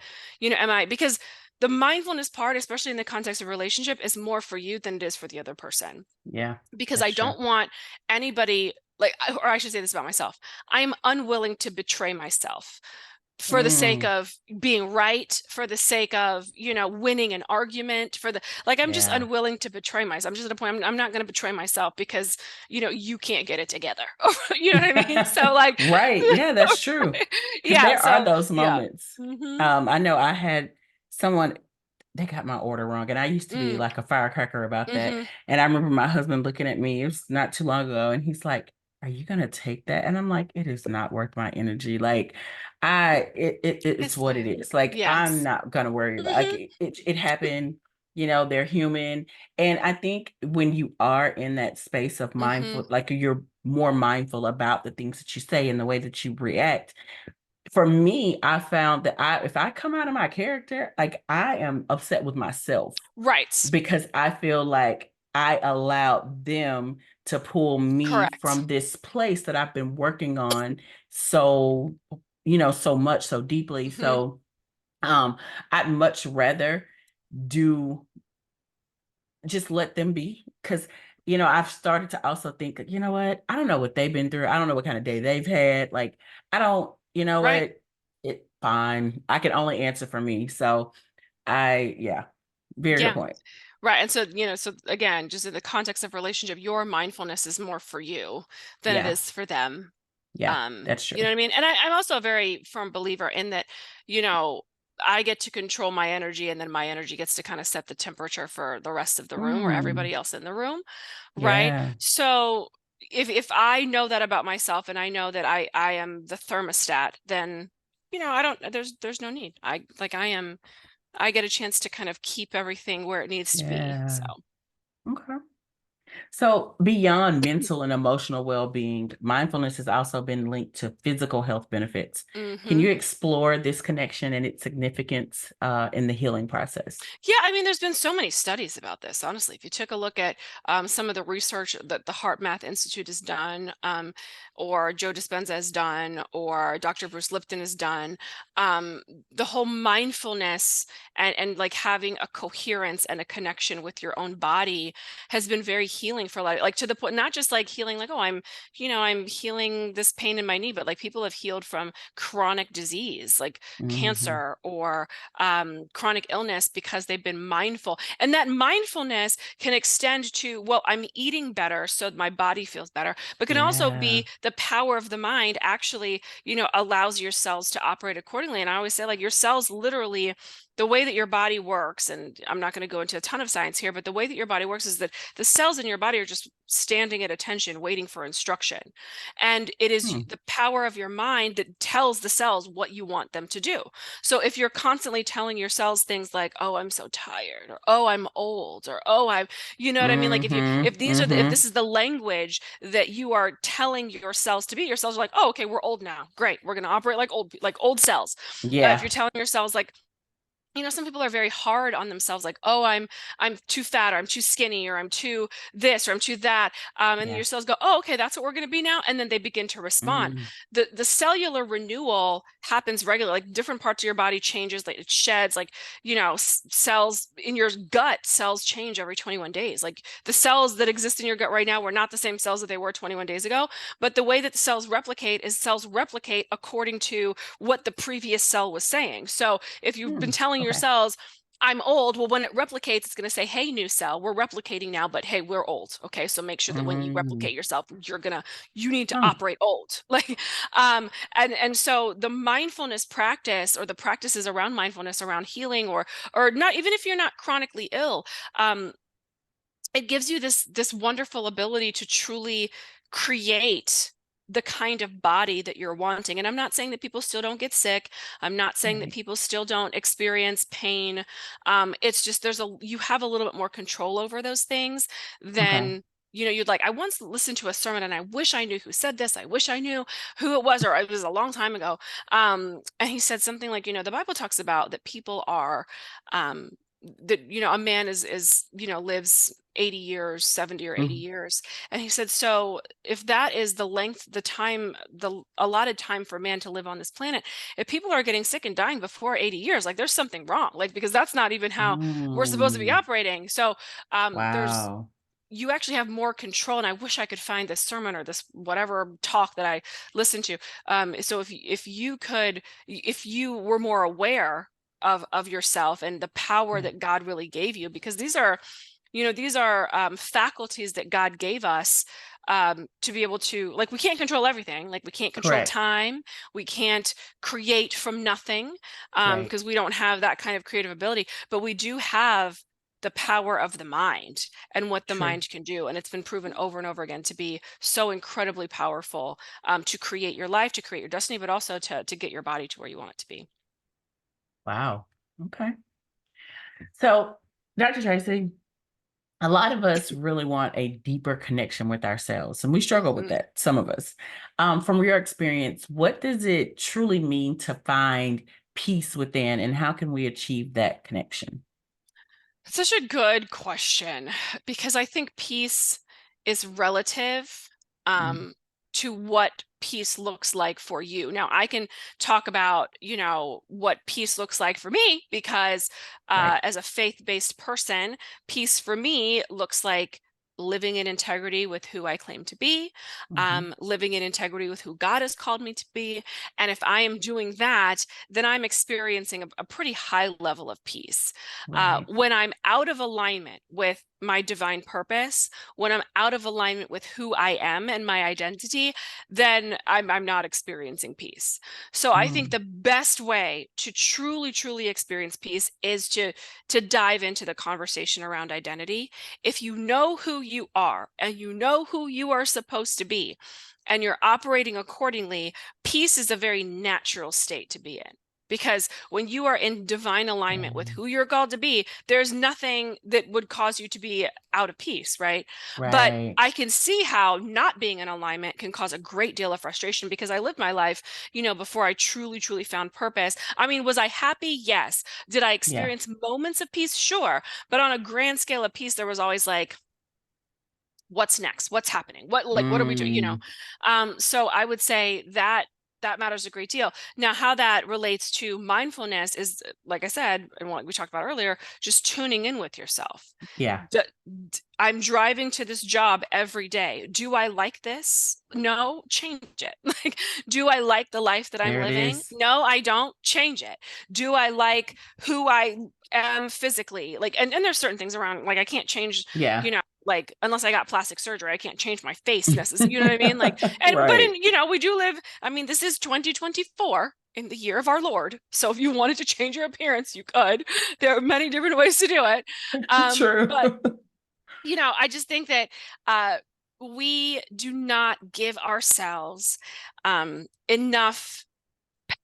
[SPEAKER 2] because the mindfulness part, especially in the context of relationship, is more for you than it is for the other person.
[SPEAKER 1] Yeah.
[SPEAKER 2] Because I
[SPEAKER 1] That's true.
[SPEAKER 2] don't want anybody, like, or I should say this about myself. I am unwilling to betray myself for the sake
[SPEAKER 1] Mm.
[SPEAKER 2] of being right, for the sake of, winning an argument, for the, like, I'm just
[SPEAKER 1] Yeah.
[SPEAKER 2] unwilling to betray myself. I'm just at a point, I'm not going to betray myself because, you can't get it together. You know what I mean? So like,
[SPEAKER 1] Right. Yeah, that's true. Because
[SPEAKER 2] yeah.
[SPEAKER 1] there are
[SPEAKER 2] So
[SPEAKER 1] those
[SPEAKER 2] yeah.
[SPEAKER 1] moments.
[SPEAKER 2] Mm-hmm.
[SPEAKER 1] I know I had someone, they got my order wrong, and I used to be
[SPEAKER 2] Mm,
[SPEAKER 1] like a firecracker about that.
[SPEAKER 2] mm-hmm.
[SPEAKER 1] And I remember my husband looking at me, it was not too long ago, and he's like, "Are you gonna take that?" And I'm like, "It is not worth my energy. Like, it's
[SPEAKER 2] It's
[SPEAKER 1] what it is. Like, I'm
[SPEAKER 2] yes.
[SPEAKER 1] not gonna worry about like
[SPEAKER 2] Mm-hmm.
[SPEAKER 1] it happened. They're human. And I think when you are in that space of
[SPEAKER 2] Mm-hmm.
[SPEAKER 1] mindful, like you're more mindful about the things that you say and the way that you react. For me, I found that if I come out of my character, like I am upset with myself
[SPEAKER 2] Right.
[SPEAKER 1] because I feel like I allowed them to pull me
[SPEAKER 2] Correct.
[SPEAKER 1] from this place that I've been working on so, so much, so deeply.
[SPEAKER 2] Mm-hmm.
[SPEAKER 1] So I'd much rather do just let them be, because I've started to also think, you know what? I don't know what they've been through. I don't know what kind of day they've had. Like, I don't, you know
[SPEAKER 2] Right.
[SPEAKER 1] what? It fine. I can only answer for me. So yeah, very good
[SPEAKER 2] Yeah.
[SPEAKER 1] point.
[SPEAKER 2] Right. And so, so again, just in the context of relationship, your mindfulness is more for you than it
[SPEAKER 1] Yeah,
[SPEAKER 2] is for them.
[SPEAKER 1] yeah, that's
[SPEAKER 2] You know
[SPEAKER 1] true.
[SPEAKER 2] what I mean? And I'm also a very firm believer in that, you know, I get to control my energy and then my energy gets to kind of set the temperature for the rest of the room or
[SPEAKER 1] Mm,
[SPEAKER 2] everybody else in the room. Right.
[SPEAKER 1] yeah,
[SPEAKER 2] So if I know that about myself and I know that I am the thermostat, then, I don't, there's no need. I get a chance to kind of keep everything where it needs to be. So.
[SPEAKER 1] yeah. Okay. So, beyond mental and emotional well being, mindfulness has also been linked to physical health benefits. Can
[SPEAKER 2] Mhm.
[SPEAKER 1] you explore this connection and its significance in the healing process?
[SPEAKER 2] Yeah, I mean, there's been so many studies about this, honestly. If you took a look at some of the research that the Heart Math Institute has done, or Joe Dispenza has done, or Dr. Bruce Lipton has done, um, the whole mindfulness and like having a coherence and a connection with your own body has been very healing for a lot, like to the point, not just like healing, like, oh, I'm healing this pain in my knee, but like people have healed from chronic disease, like
[SPEAKER 1] Hmm.
[SPEAKER 2] cancer or chronic illness because they've been mindful. And that mindfulness can extend to, well, I'm eating better so my body feels better, but can also
[SPEAKER 1] Yeah.
[SPEAKER 2] be the power of the mind actually, allows your cells to operate accordingly. And I always say, like, your cells literally, the way that your body works, and I'm not going to go into a ton of science here, but the way that your body works is that the cells in your body are just standing at attention, waiting for instruction. And it is
[SPEAKER 1] Hmm.
[SPEAKER 2] the power of your mind that tells the cells what you want them to do. So if you're constantly telling your cells things like, "Oh, I'm so tired," or "Oh, I'm old," or "Oh, I'm," you know what I mean? Like
[SPEAKER 1] Hmm.
[SPEAKER 2] if
[SPEAKER 1] Hmm.
[SPEAKER 2] this is the language that you are telling your cells to be, your cells are like, "Oh, okay, we're old now. Great. We're going to operate like old cells." If
[SPEAKER 1] Yeah.
[SPEAKER 2] you're telling your cells like, some people are very hard on themselves, like, oh, I'm too fat, or I'm too skinny, or I'm too this, or I'm too that. And
[SPEAKER 1] Yeah.
[SPEAKER 2] your cells go, oh, okay, that's what we're going to be now. And then they begin to respond.
[SPEAKER 1] Mm.
[SPEAKER 2] The cellular renewal happens regularly, like different parts of your body changes, like it sheds, like, cells in your gut, cells change every 21 days. Like the cells that exist in your gut right now were not the same cells that they were 21 days ago. But the way that the cells replicate is cells replicate according to what the previous cell was saying. So if you've been
[SPEAKER 1] Hmm.
[SPEAKER 2] telling your
[SPEAKER 1] Okay.
[SPEAKER 2] cells, I'm old, well, when it replicates, it's going to say, hey, new cell, we're replicating now, but hey, we're old. Okay. So make sure that when you
[SPEAKER 1] Mm.
[SPEAKER 2] replicate yourself, you need to
[SPEAKER 1] Oh,
[SPEAKER 2] operate old. Like, and so the mindfulness practice, or the practices around mindfulness, around healing, or not, even if you're not chronically ill, um, it gives you this wonderful ability to truly create the kind of body that you're wanting. And I'm not saying that people still don't get sick. I'm not saying that
[SPEAKER 1] right.
[SPEAKER 2] people still don't experience pain. It's just you have a little bit more control over those things
[SPEAKER 1] Okay.
[SPEAKER 2] than you'd like. I once listened to a sermon and I wish I knew who said this. I wish I knew who it was, or it was a long time ago. And he said something like, the Bible talks about that people are um that a man is lives 80 years, 70 or 80
[SPEAKER 1] Mm.
[SPEAKER 2] years. And he said, so if that is the length, the time, the allotted time for man to live on this planet, if people are getting sick and dying before 80 years, like there's something wrong, like, because that's not even how we're supposed to be
[SPEAKER 1] Mm.
[SPEAKER 2] operating. So there's
[SPEAKER 1] Wow.
[SPEAKER 2] you actually have more control. And I wish I could find this sermon or this whatever talk that I listened to. So if you were more aware of yourself and the power
[SPEAKER 1] Yeah.
[SPEAKER 2] that God really gave you, because these are faculties that God gave us, to be able to, like, we can't control everything. Like we can't control
[SPEAKER 1] Correct.
[SPEAKER 2] time. We can't create from nothing,
[SPEAKER 1] Right.
[SPEAKER 2] because we don't have that kind of creative ability, but we do have the power of the mind and what the
[SPEAKER 1] True.
[SPEAKER 2] mind can do. And it's been proven over and over again to be so incredibly powerful, to create your life, to create your destiny, but also to get your body to where you want it to be.
[SPEAKER 1] Wow. Okay. So, Dr. Tracy, a lot of us really want a deeper connection with ourselves, and we struggle with
[SPEAKER 2] Mhm.
[SPEAKER 1] that, some of us. From your experience, what does it truly mean to find peace within, and how can we achieve that connection?
[SPEAKER 2] Such a good question, because I think peace is relative,
[SPEAKER 1] Mm,
[SPEAKER 2] um, to what peace looks like for you. Now, I can talk about, what peace looks like for me, because
[SPEAKER 1] right.
[SPEAKER 2] as a faith-based person, peace for me looks like living in integrity with who I claim to be,
[SPEAKER 1] Mhm.
[SPEAKER 2] living in integrity with who God has called me to be. And if I am doing that, then I'm experiencing a pretty high level of peace.
[SPEAKER 1] Right.
[SPEAKER 2] When I'm out of alignment with my divine purpose, when I'm out of alignment with who I am and my identity, then I'm not experiencing peace. So I think
[SPEAKER 1] Mm.
[SPEAKER 2] the best way to truly, truly experience peace is to dive into the conversation around identity. If you know who you are and you know who you are supposed to be, and you're operating accordingly, peace is a very natural state to be in. Because when you are in divine alignment with
[SPEAKER 1] Yeah.
[SPEAKER 2] who you're called to be, there's nothing that would cause you to be out of peace, right? But
[SPEAKER 1] Right.
[SPEAKER 2] I can see how not being in alignment can cause a great deal of frustration because I lived my life, before I truly, truly found purpose. I mean, was I happy? Yes. Did I
[SPEAKER 1] Yeah.
[SPEAKER 2] experience moments of peace? Sure. But on a grand scale of peace, there was always like, what's next? What's happening? What are we doing?
[SPEAKER 1] Mm.
[SPEAKER 2] So I would say that matters a great deal. Now, how that relates to mindfulness is, like I said, and what we talked about earlier, just tuning in with yourself.
[SPEAKER 1] Yeah.
[SPEAKER 2] I'm driving to this job every day. Do I like this? No, change it. Like, do I like the life that I'm
[SPEAKER 1] There it
[SPEAKER 2] living?
[SPEAKER 1] is.
[SPEAKER 2] No, I don't. Change it. Do I like who I am physically? Like, and there's certain things around, like I can't change,
[SPEAKER 1] Yeah.
[SPEAKER 2] like unless I got plastic surgery, I can't change my face necessarily. You know what I mean? Like, but
[SPEAKER 1] Right.
[SPEAKER 2] we do live, I mean, this is 2024 in the year of our Lord. So if you wanted to change your appearance, you could. There are many different ways to do it.
[SPEAKER 1] True.
[SPEAKER 2] But I just think that we do not give ourselves enough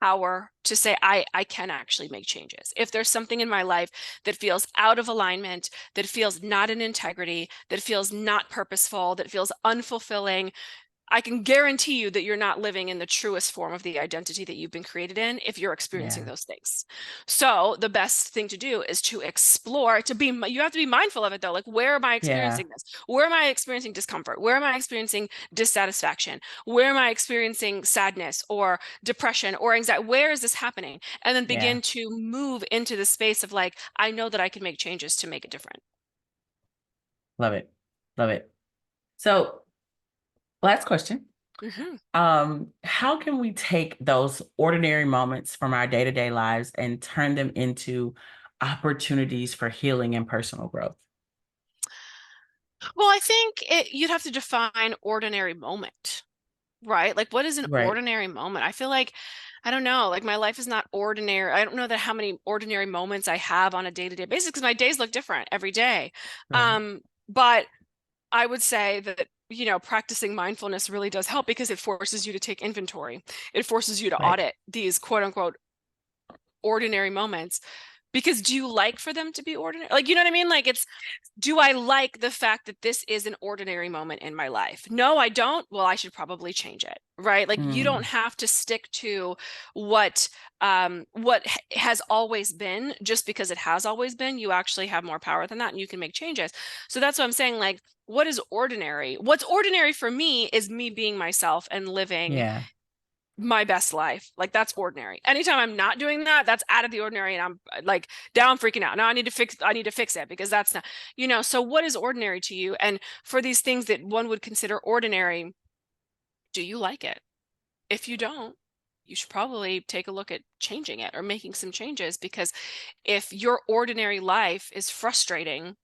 [SPEAKER 2] power to say I can actually make changes. If there's something in my life that feels out of alignment, that feels not in integrity, that feels not purposeful, that feels unfulfilling, I can guarantee you that you're not living in the truest form of the identity that you've been created in if you're experiencing
[SPEAKER 1] Yeah.
[SPEAKER 2] those things. So the best thing to do is to explore, you have to be mindful of it though. Like, where am I
[SPEAKER 1] Yeah.
[SPEAKER 2] experiencing this? Where am I experiencing discomfort? Where am I experiencing dissatisfaction? Where am I experiencing sadness or depression or anxiety? Where is this happening? And then
[SPEAKER 1] Yeah.
[SPEAKER 2] begin to move into the space of like, I know that I can make changes to make it different.
[SPEAKER 1] Love it. Love it. So, last question.
[SPEAKER 2] Mhm.
[SPEAKER 1] How can we take those ordinary moments from our day-to-day lives and turn them into opportunities for healing and personal growth?
[SPEAKER 2] Well, I think you'd have to define ordinary moment, right? Like, what is an
[SPEAKER 1] Right.
[SPEAKER 2] ordinary moment? I feel like, I don't know, like my life is not ordinary. I don't know that how many ordinary moments I have on a day-to-day basis because my days look different every day.
[SPEAKER 1] Right.
[SPEAKER 2] But I would say that, practicing mindfulness really does help because it forces you to take inventory. It forces you to
[SPEAKER 1] Right.
[SPEAKER 2] audit these quote unquote ordinary moments. Because do you like for them to be ordinary? Like, you know what I mean? Like, do I like the fact that this is an ordinary moment in my life? No, I don't. Well, I should probably change it, right? Like, you don't
[SPEAKER 1] Mm.
[SPEAKER 2] have to stick to what has always been just because it has always been. You actually have more power than that, and you can make changes. So that's what I'm saying. Like, what is ordinary? What's ordinary for me is me being myself and living
[SPEAKER 1] Yeah.
[SPEAKER 2] my best life. Like, that's ordinary. Anytime I'm not doing that, that's out of the ordinary, and I'm like, now I'm freaking out. Now I need to fix it because that's not, so what is ordinary to you? And for these things that one would consider ordinary, do you like it? If you don't, you should probably take a look at changing it or making some changes, because if your ordinary life is frustrating,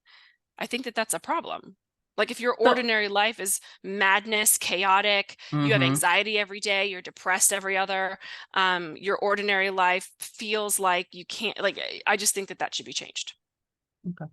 [SPEAKER 2] I think that that's a problem. Like, if your
[SPEAKER 1] So,
[SPEAKER 2] ordinary life is madness, chaotic, you have
[SPEAKER 1] mhm.
[SPEAKER 2] anxiety every day, you're depressed every other, your ordinary life feels like you can't, like, I just think that that should be changed.
[SPEAKER 1] Okay.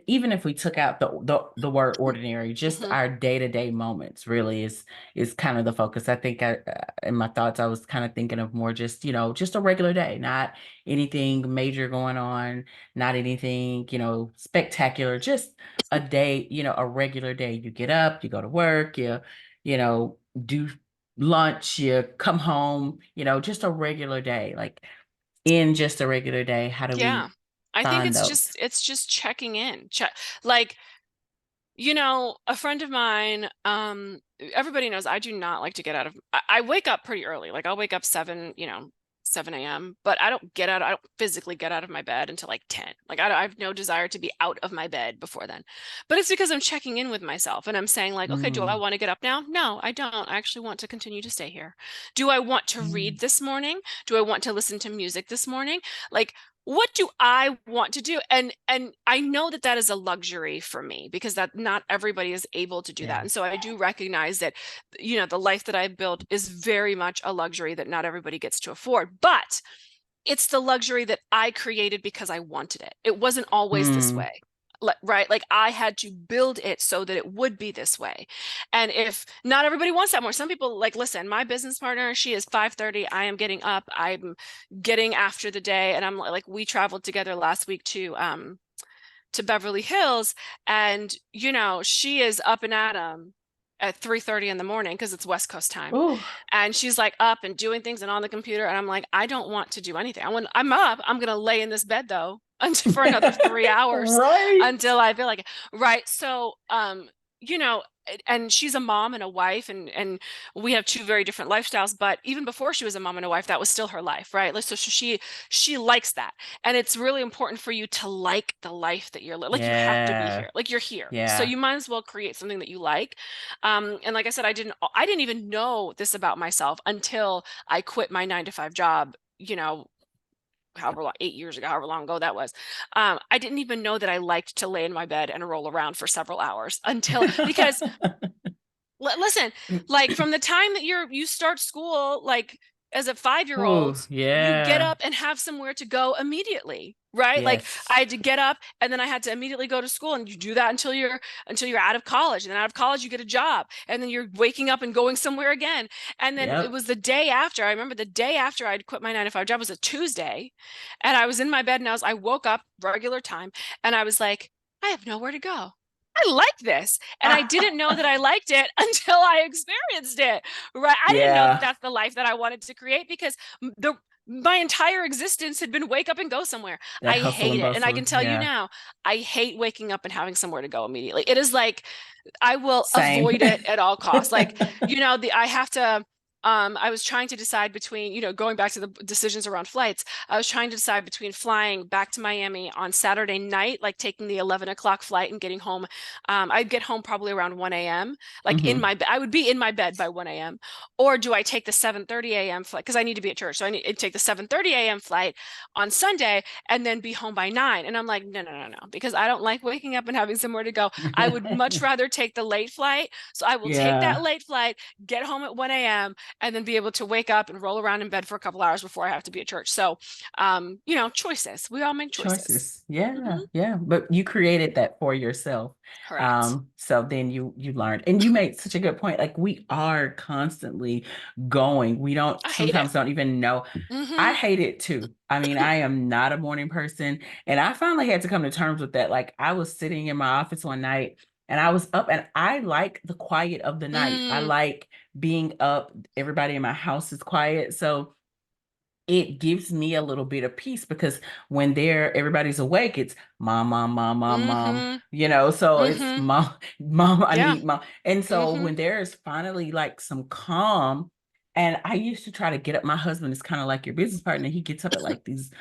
[SPEAKER 1] Even if we took out the word ordinary, just
[SPEAKER 2] Hmm.
[SPEAKER 1] our day-to-day moments really is kind of the focus. I think in my thoughts, I was kind of thinking of more just, just a regular day, not anything major going on, not anything, spectacular, just a day, a regular day. You get up, you go to work, do lunch, you come home, just a regular day. Like, in just a regular day, how do
[SPEAKER 2] Yeah.
[SPEAKER 1] we
[SPEAKER 2] I think
[SPEAKER 1] find those?
[SPEAKER 2] it's just checking in. Like, a friend of mine, everybody knows I do not like to get out of, I wake up pretty early. Like, I'll wake up 7, 7 a.m., but I don't physically get out of my bed until like 10. Like I have no desire to be out of my bed before then. But it's because I'm checking in with myself and I'm saying like, okay, do I
[SPEAKER 1] Mm,
[SPEAKER 2] want to get up now? No, I don't. I actually want to continue to stay here. Do I want to
[SPEAKER 1] mm,
[SPEAKER 2] read this morning? Do I want to listen to music this morning? Like, what do I want to do? And I know that that is a luxury for me because that not everybody is able to do that.
[SPEAKER 1] yeah.
[SPEAKER 2] And so I do recognize that, you know, the life that I've built is very much a luxury that not everybody gets to afford. But it's the luxury that I created because I wanted it. It wasn't always this
[SPEAKER 1] Mm,
[SPEAKER 2] way. Right? Like I had to build it so that it would be this way. And if not everybody wants that more, some people like, listen, my business partner, she is 5:30. I am getting up. I'm getting after the day. And I'm like, we traveled together last week to Beverly Hills, and you know, she is up and at 'em at 3:30 in the morning because it's West Coast time.
[SPEAKER 1] ooh,
[SPEAKER 2] And she's like up and doing things and on the computer. And I'm like, I don't want to do anything. I'm up. I'm gonna lay in this bed though until for another 3 hours
[SPEAKER 1] right.
[SPEAKER 2] until I feel like it. Right. So you know, and she's a mom and a wife, and we have two very different lifestyles. But even before she was a mom and a wife, that was still her life, right? Like, so she likes that. And it's really important for you to like the life that you're like you have to be
[SPEAKER 1] Yeah,
[SPEAKER 2] here. Like you're here. So
[SPEAKER 1] yeah.
[SPEAKER 2] you might as well create something that you like. And like I said, I didn't even know this about myself until I quit my 9 to 5 job, you know, however long, 8 years ago, however long ago that was. I didn't even know that I liked to lay in my bed and roll around for several hours until because listen, like from the time that you start school, like as a 5 year
[SPEAKER 1] Ooh,
[SPEAKER 2] old, you get
[SPEAKER 1] yeah.
[SPEAKER 2] up and have somewhere to go immediately, right? Like
[SPEAKER 1] Yes.
[SPEAKER 2] I had to get up and then I had to immediately go to school, and you do that until you're out of college. And then out of college you get a job, and then you're waking up and going somewhere again. And then it
[SPEAKER 1] Yep.
[SPEAKER 2] was the day after, I remember the day after I'd quit my 9 to 5 job was a Tuesday, and I was in my bed and I woke up regular time, and I was like, I have nowhere to go. I like this. And I didn't know that I liked it until I experienced it. Right. I didn't know that
[SPEAKER 1] Yeah,
[SPEAKER 2] that's the life that I wanted to create because the my entire existence had been wake up and go somewhere.
[SPEAKER 1] that
[SPEAKER 2] I
[SPEAKER 1] hustle
[SPEAKER 2] hate
[SPEAKER 1] and
[SPEAKER 2] it. And I
[SPEAKER 1] bustle.
[SPEAKER 2] can tell you
[SPEAKER 1] Yeah,
[SPEAKER 2] now, I hate waking up and having somewhere to go immediately. It is like I will
[SPEAKER 1] same.
[SPEAKER 2] avoid it at all costs. Like, you know, I have to I was trying to decide between, you know, going back to the decisions around flights. I was trying to decide between flying back to Miami on Saturday night, like taking the 11 o'clock flight and getting home. I'd get home probably around 1 a.m. Like in
[SPEAKER 1] Hmm.
[SPEAKER 2] my bed, I would be in my bed by 1 a.m. Or do I take the 7:30 a.m. flight? Because I need to be at church. So I need to take the 7:30 a.m. flight on Sunday and then be home by 9. And I'm like, no, no, no, no, because I don't like waking up and having somewhere to go. I would much rather take the late flight. So I will take that
[SPEAKER 1] Yeah,
[SPEAKER 2] late flight, get home at 1 a.m., and then be able to wake up and roll around in bed for a couple hours before I have to be at church. So, you know, choices. We all make choices.
[SPEAKER 1] choices. Yeah,
[SPEAKER 2] Hmm.
[SPEAKER 1] yeah. But you created that for yourself.
[SPEAKER 2] Correct.
[SPEAKER 1] So then you learned, and you made such a good point. Like we are constantly going. We don't
[SPEAKER 2] I hate it.
[SPEAKER 1] sometimes don't even know. I
[SPEAKER 2] Hmm.
[SPEAKER 1] hate it too. I mean, I am not a morning person, and I finally had to come to terms with that. Like I was sitting in my office one night and I was up, and I like the quiet of the night. I
[SPEAKER 2] Mm,
[SPEAKER 1] like being up. Everybody in my house is quiet. So it gives me a little bit of peace because when everybody's awake, it's mom, mom, mom, mom, mom,
[SPEAKER 2] hmm.
[SPEAKER 1] so it's
[SPEAKER 2] Hmm.
[SPEAKER 1] mom, mom, I
[SPEAKER 2] Yeah.
[SPEAKER 1] need mom. And so
[SPEAKER 2] Hmm.
[SPEAKER 1] when there is finally like some calm, and I used to try to get up, my husband is kind of like your business partner. He gets up at like these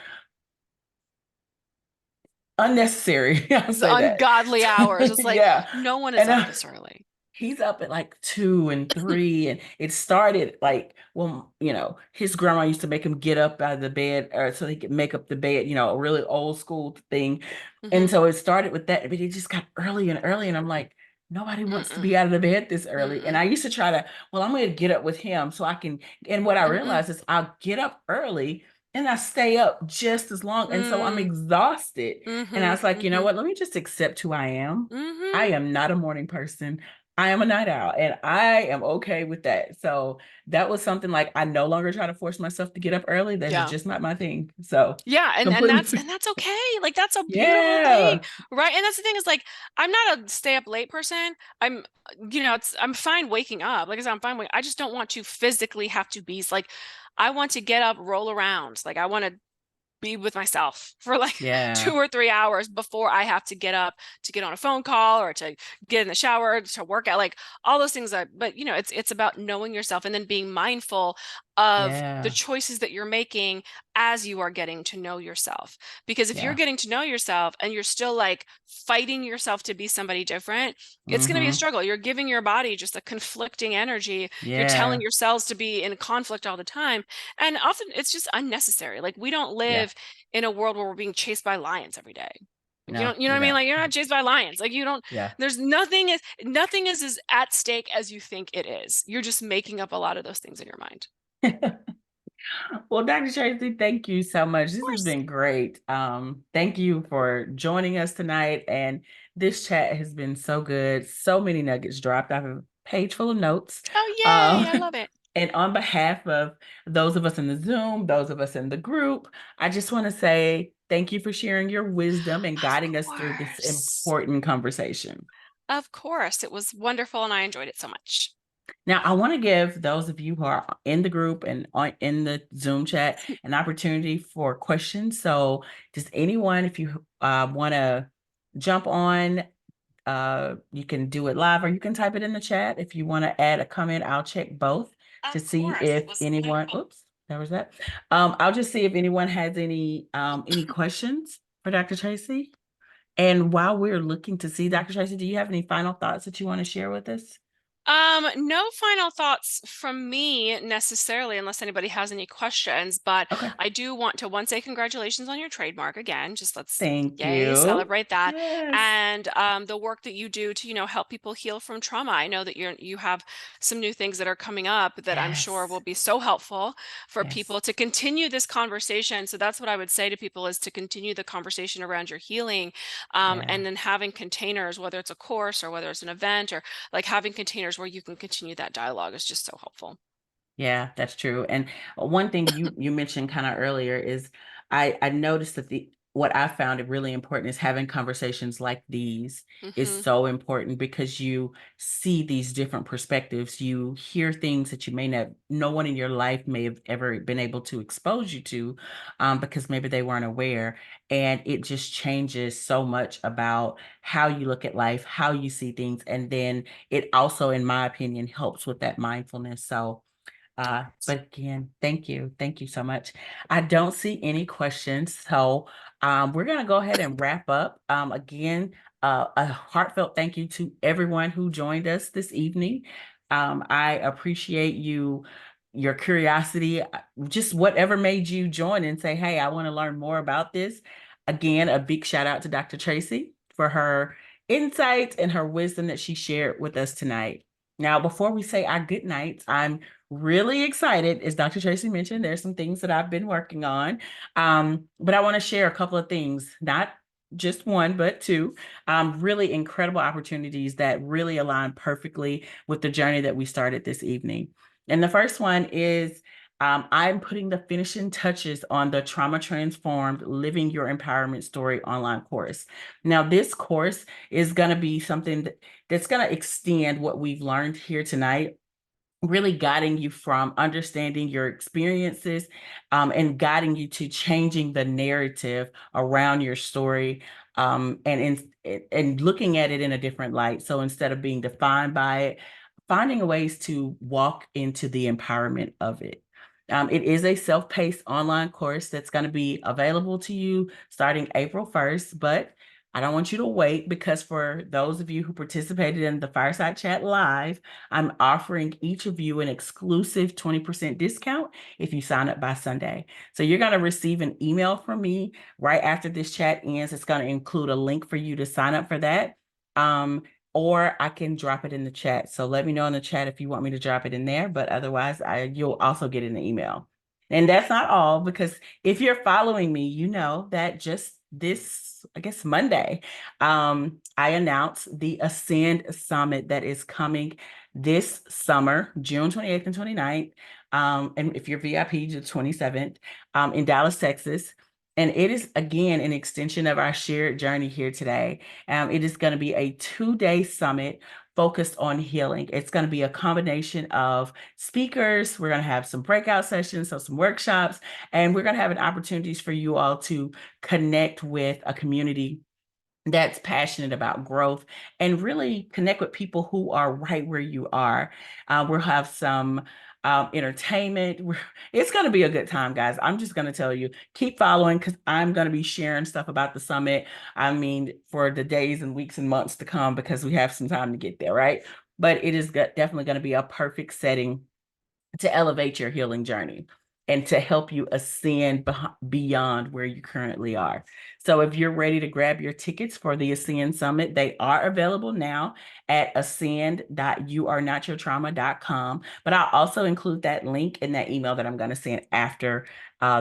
[SPEAKER 1] unnecessary, I'll
[SPEAKER 2] The
[SPEAKER 1] say that.
[SPEAKER 2] ungodly hours. It's like
[SPEAKER 1] Yeah.
[SPEAKER 2] no one is
[SPEAKER 1] And
[SPEAKER 2] up this early.
[SPEAKER 1] he's up at like 2 and 3, and it started like, well, his grandma used to make him get up out of the bed, or so he could make up the bed, a really old school thing. And
[SPEAKER 2] Hmm.
[SPEAKER 1] so it started with that, but it just got early and early, and I'm like, nobody wants to
[SPEAKER 2] Mm-mm.
[SPEAKER 1] be out of the bed this early. And
[SPEAKER 2] Mm-mm.
[SPEAKER 1] I used to try to, well, I'm going to get up with him so I can. And what I
[SPEAKER 2] Mm-mm.
[SPEAKER 1] realized is I'll get up early and I stay up just as long, and so I'm
[SPEAKER 2] Mm.
[SPEAKER 1] exhausted. And I
[SPEAKER 2] Mm-hmm.
[SPEAKER 1] was like, you know
[SPEAKER 2] Mm-hmm.
[SPEAKER 1] what? Let me just accept who I am. I
[SPEAKER 2] Mm-hmm.
[SPEAKER 1] am not a morning person. I am a night owl, and I am okay with that. So that was something like I no longer try to force myself to get up early. That is
[SPEAKER 2] Yeah.
[SPEAKER 1] just not my thing. So
[SPEAKER 2] Yeah, and that's
[SPEAKER 1] completely,
[SPEAKER 2] and that's okay. Like that's a beautiful thing,
[SPEAKER 1] yeah,
[SPEAKER 2] right? And that's the thing is like I'm not a stay up late person. I'm I'm fine waking up. Like I said, I'm fine I just don't want to physically have to be like I want to get up, roll around. Like I want to be with myself for like
[SPEAKER 1] yeah,
[SPEAKER 2] 2 or 3 hours before I have to get up to get on a phone call or to get in the shower to work out, like all those things but it's about knowing yourself and then being mindful of the
[SPEAKER 1] Yeah.
[SPEAKER 2] choices that you're making as you are getting to know yourself. Because if you're
[SPEAKER 1] Yeah.
[SPEAKER 2] getting to know yourself and you're still like fighting yourself to be somebody different, it's going to be a
[SPEAKER 1] Mm-hmm.
[SPEAKER 2] struggle. You're giving your body just a conflicting energy. You're telling
[SPEAKER 1] Yeah.
[SPEAKER 2] your cells to be in conflict all the time. And often it's just unnecessary. Like we don't
[SPEAKER 1] Yeah.
[SPEAKER 2] live in a world where we're being chased by lions every day. Like
[SPEAKER 1] No,
[SPEAKER 2] you know
[SPEAKER 1] we
[SPEAKER 2] what I mean?
[SPEAKER 1] don't.
[SPEAKER 2] Like you're not chased by lions. Like you don't,
[SPEAKER 1] Yeah.
[SPEAKER 2] there's nothing is as at stake as you think it is. You're just making up a lot of those things in your mind.
[SPEAKER 1] Well, Dr. Tracy, thank you so much.
[SPEAKER 2] Of
[SPEAKER 1] This has
[SPEAKER 2] course.
[SPEAKER 1] been great. Thank you for joining us tonight. And this chat has been so good. So many nuggets dropped. I have a page full of notes.
[SPEAKER 2] Oh, yay. I
[SPEAKER 1] Um,
[SPEAKER 2] love it.
[SPEAKER 1] and on behalf of those of us in the Zoom, those of us in the group, I just want to say thank you for sharing your wisdom and
[SPEAKER 2] Of
[SPEAKER 1] guiding us through this
[SPEAKER 2] course.
[SPEAKER 1] important conversation.
[SPEAKER 2] Of course. It was wonderful and I enjoyed it so much.
[SPEAKER 1] Now, I want to give those of you who are in the group and in the Zoom chat an opportunity for questions. So, does anyone, if you want to jump on, you can do it live or you can type it in the chat. If you want to add a comment, I'll check both to
[SPEAKER 2] Of
[SPEAKER 1] see
[SPEAKER 2] course. It
[SPEAKER 1] if
[SPEAKER 2] was
[SPEAKER 1] anyone,
[SPEAKER 2] wonderful.
[SPEAKER 1] oops, there was that. I'll just see if anyone has any questions for Dr. Tracy. And while we're looking to see Dr. Tracy, do you have any final thoughts that you want to share with us?
[SPEAKER 2] No final thoughts from me necessarily, unless anybody has any questions, but
[SPEAKER 1] Okay.
[SPEAKER 2] I do want to once say congratulations on your trademark again. Just let's
[SPEAKER 1] Thank
[SPEAKER 2] yay,
[SPEAKER 1] you.
[SPEAKER 2] celebrate that.
[SPEAKER 1] Yes.
[SPEAKER 2] And the work that you do to, help people heal from trauma. I know that you have some new things that are coming up that I'm sure
[SPEAKER 1] Yes.
[SPEAKER 2] will be so helpful for
[SPEAKER 1] Yes.
[SPEAKER 2] people to continue this conversation. So that's what I would say to people is to continue the conversation around your healing.
[SPEAKER 1] Yeah.
[SPEAKER 2] And then having containers, whether it's a course or whether it's an event or like having containers where you can continue that dialogue is just so helpful.
[SPEAKER 1] Yeah, that's true. And one thing you mentioned kind of earlier is I noticed that the what I found it really important is having conversations like these is
[SPEAKER 2] Hmm.
[SPEAKER 1] so important because you see these different perspectives. You hear things that you may not, no one in your life may have ever been able to expose you to, because maybe they weren't aware. And it just changes so much about how you look at life, how you see things, and then it also, in my opinion, helps with that mindfulness. So. But again, thank you. Thank you so much. I don't see any questions. So we're going to go ahead and wrap up. Again, a heartfelt thank you to everyone who joined us this evening. I appreciate your curiosity, just whatever made you join and say, hey, I want to learn more about this. Again, a big shout out to Dr. Tracy for her insights and her wisdom that she shared with us tonight. Now, before we say our good nights, I'm really excited. As Dr. Tracy mentioned, there's some things that I've been working on. But I want to share a couple of things, not just one, but two, really incredible opportunities that really align perfectly with the journey that we started this evening. And the first one is I'm putting the finishing touches on the Trauma Transformed Living Your Empowerment Story online course. Now, this course is going to be something that's going to extend what we've learned here tonight, really guiding you from understanding your experiences, and guiding you to changing the narrative around your story, and looking at it in a different light. So instead of being defined by it, finding ways to walk into the empowerment of it. It is a self-paced online course that's going to be available to you starting April 1st, but I don't want you to wait, because for those of you who participated in the Fireside Chat Live, I'm offering each of you an exclusive 20% discount if you sign up by Sunday. So you're going to receive an email from me right after this chat ends. It's going to include a link for you to sign up for that. Or I can drop it in the chat. So let me know in the chat if you want me to drop it in there, but otherwise you'll also get an email. And that's not all, because if you're following me, you know that just this, I guess, Monday, I announced the Ascend Summit that is coming this summer, June 28th and 29th. And if you're VIP, the 27th, in Dallas, Texas. And it is, again, an extension of our shared journey here today. It is going to be a 2-day summit focused on healing. It's going to be a combination of speakers. We're going to have some breakout sessions, so some workshops, and we're going to have an opportunities for you all to connect with a community that's passionate about growth and really connect with people who are right where you are. We'll have some entertainment. It's going to be a good time, guys. I'm just going to tell you, keep following because I'm going to be sharing stuff about the summit. I mean, for the days and weeks and months to come, because we have some time to get there, right? But it is definitely going to be a perfect setting to elevate your healing journey and to help you ascend beyond where you currently are. So if you're ready to grab your tickets for the Ascend Summit, they are available now at ascend.youarenotyourtrauma.com. But I'll also include that link in that email that I'm going to send after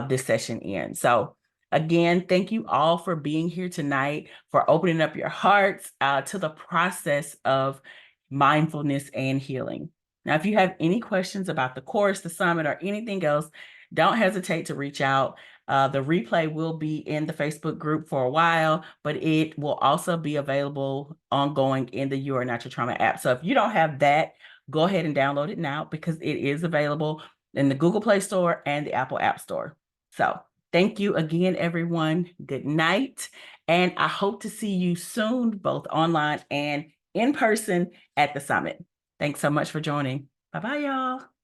[SPEAKER 1] this session ends. So again, thank you all for being here tonight, for opening up your hearts to the process of mindfulness and healing. Now, if you have any questions about the course, the summit, or anything else, don't hesitate to reach out. The replay will be in the Facebook group for a while, but it will also be available ongoing in the You Are Not Your Trauma app. So if you don't have that, go ahead and download it now because it is available in the Google Play Store and the Apple App Store. So thank you again, everyone. Good night. And I hope to see you soon, both online and in person at the summit. Thanks so much for joining. Bye-bye, y'all.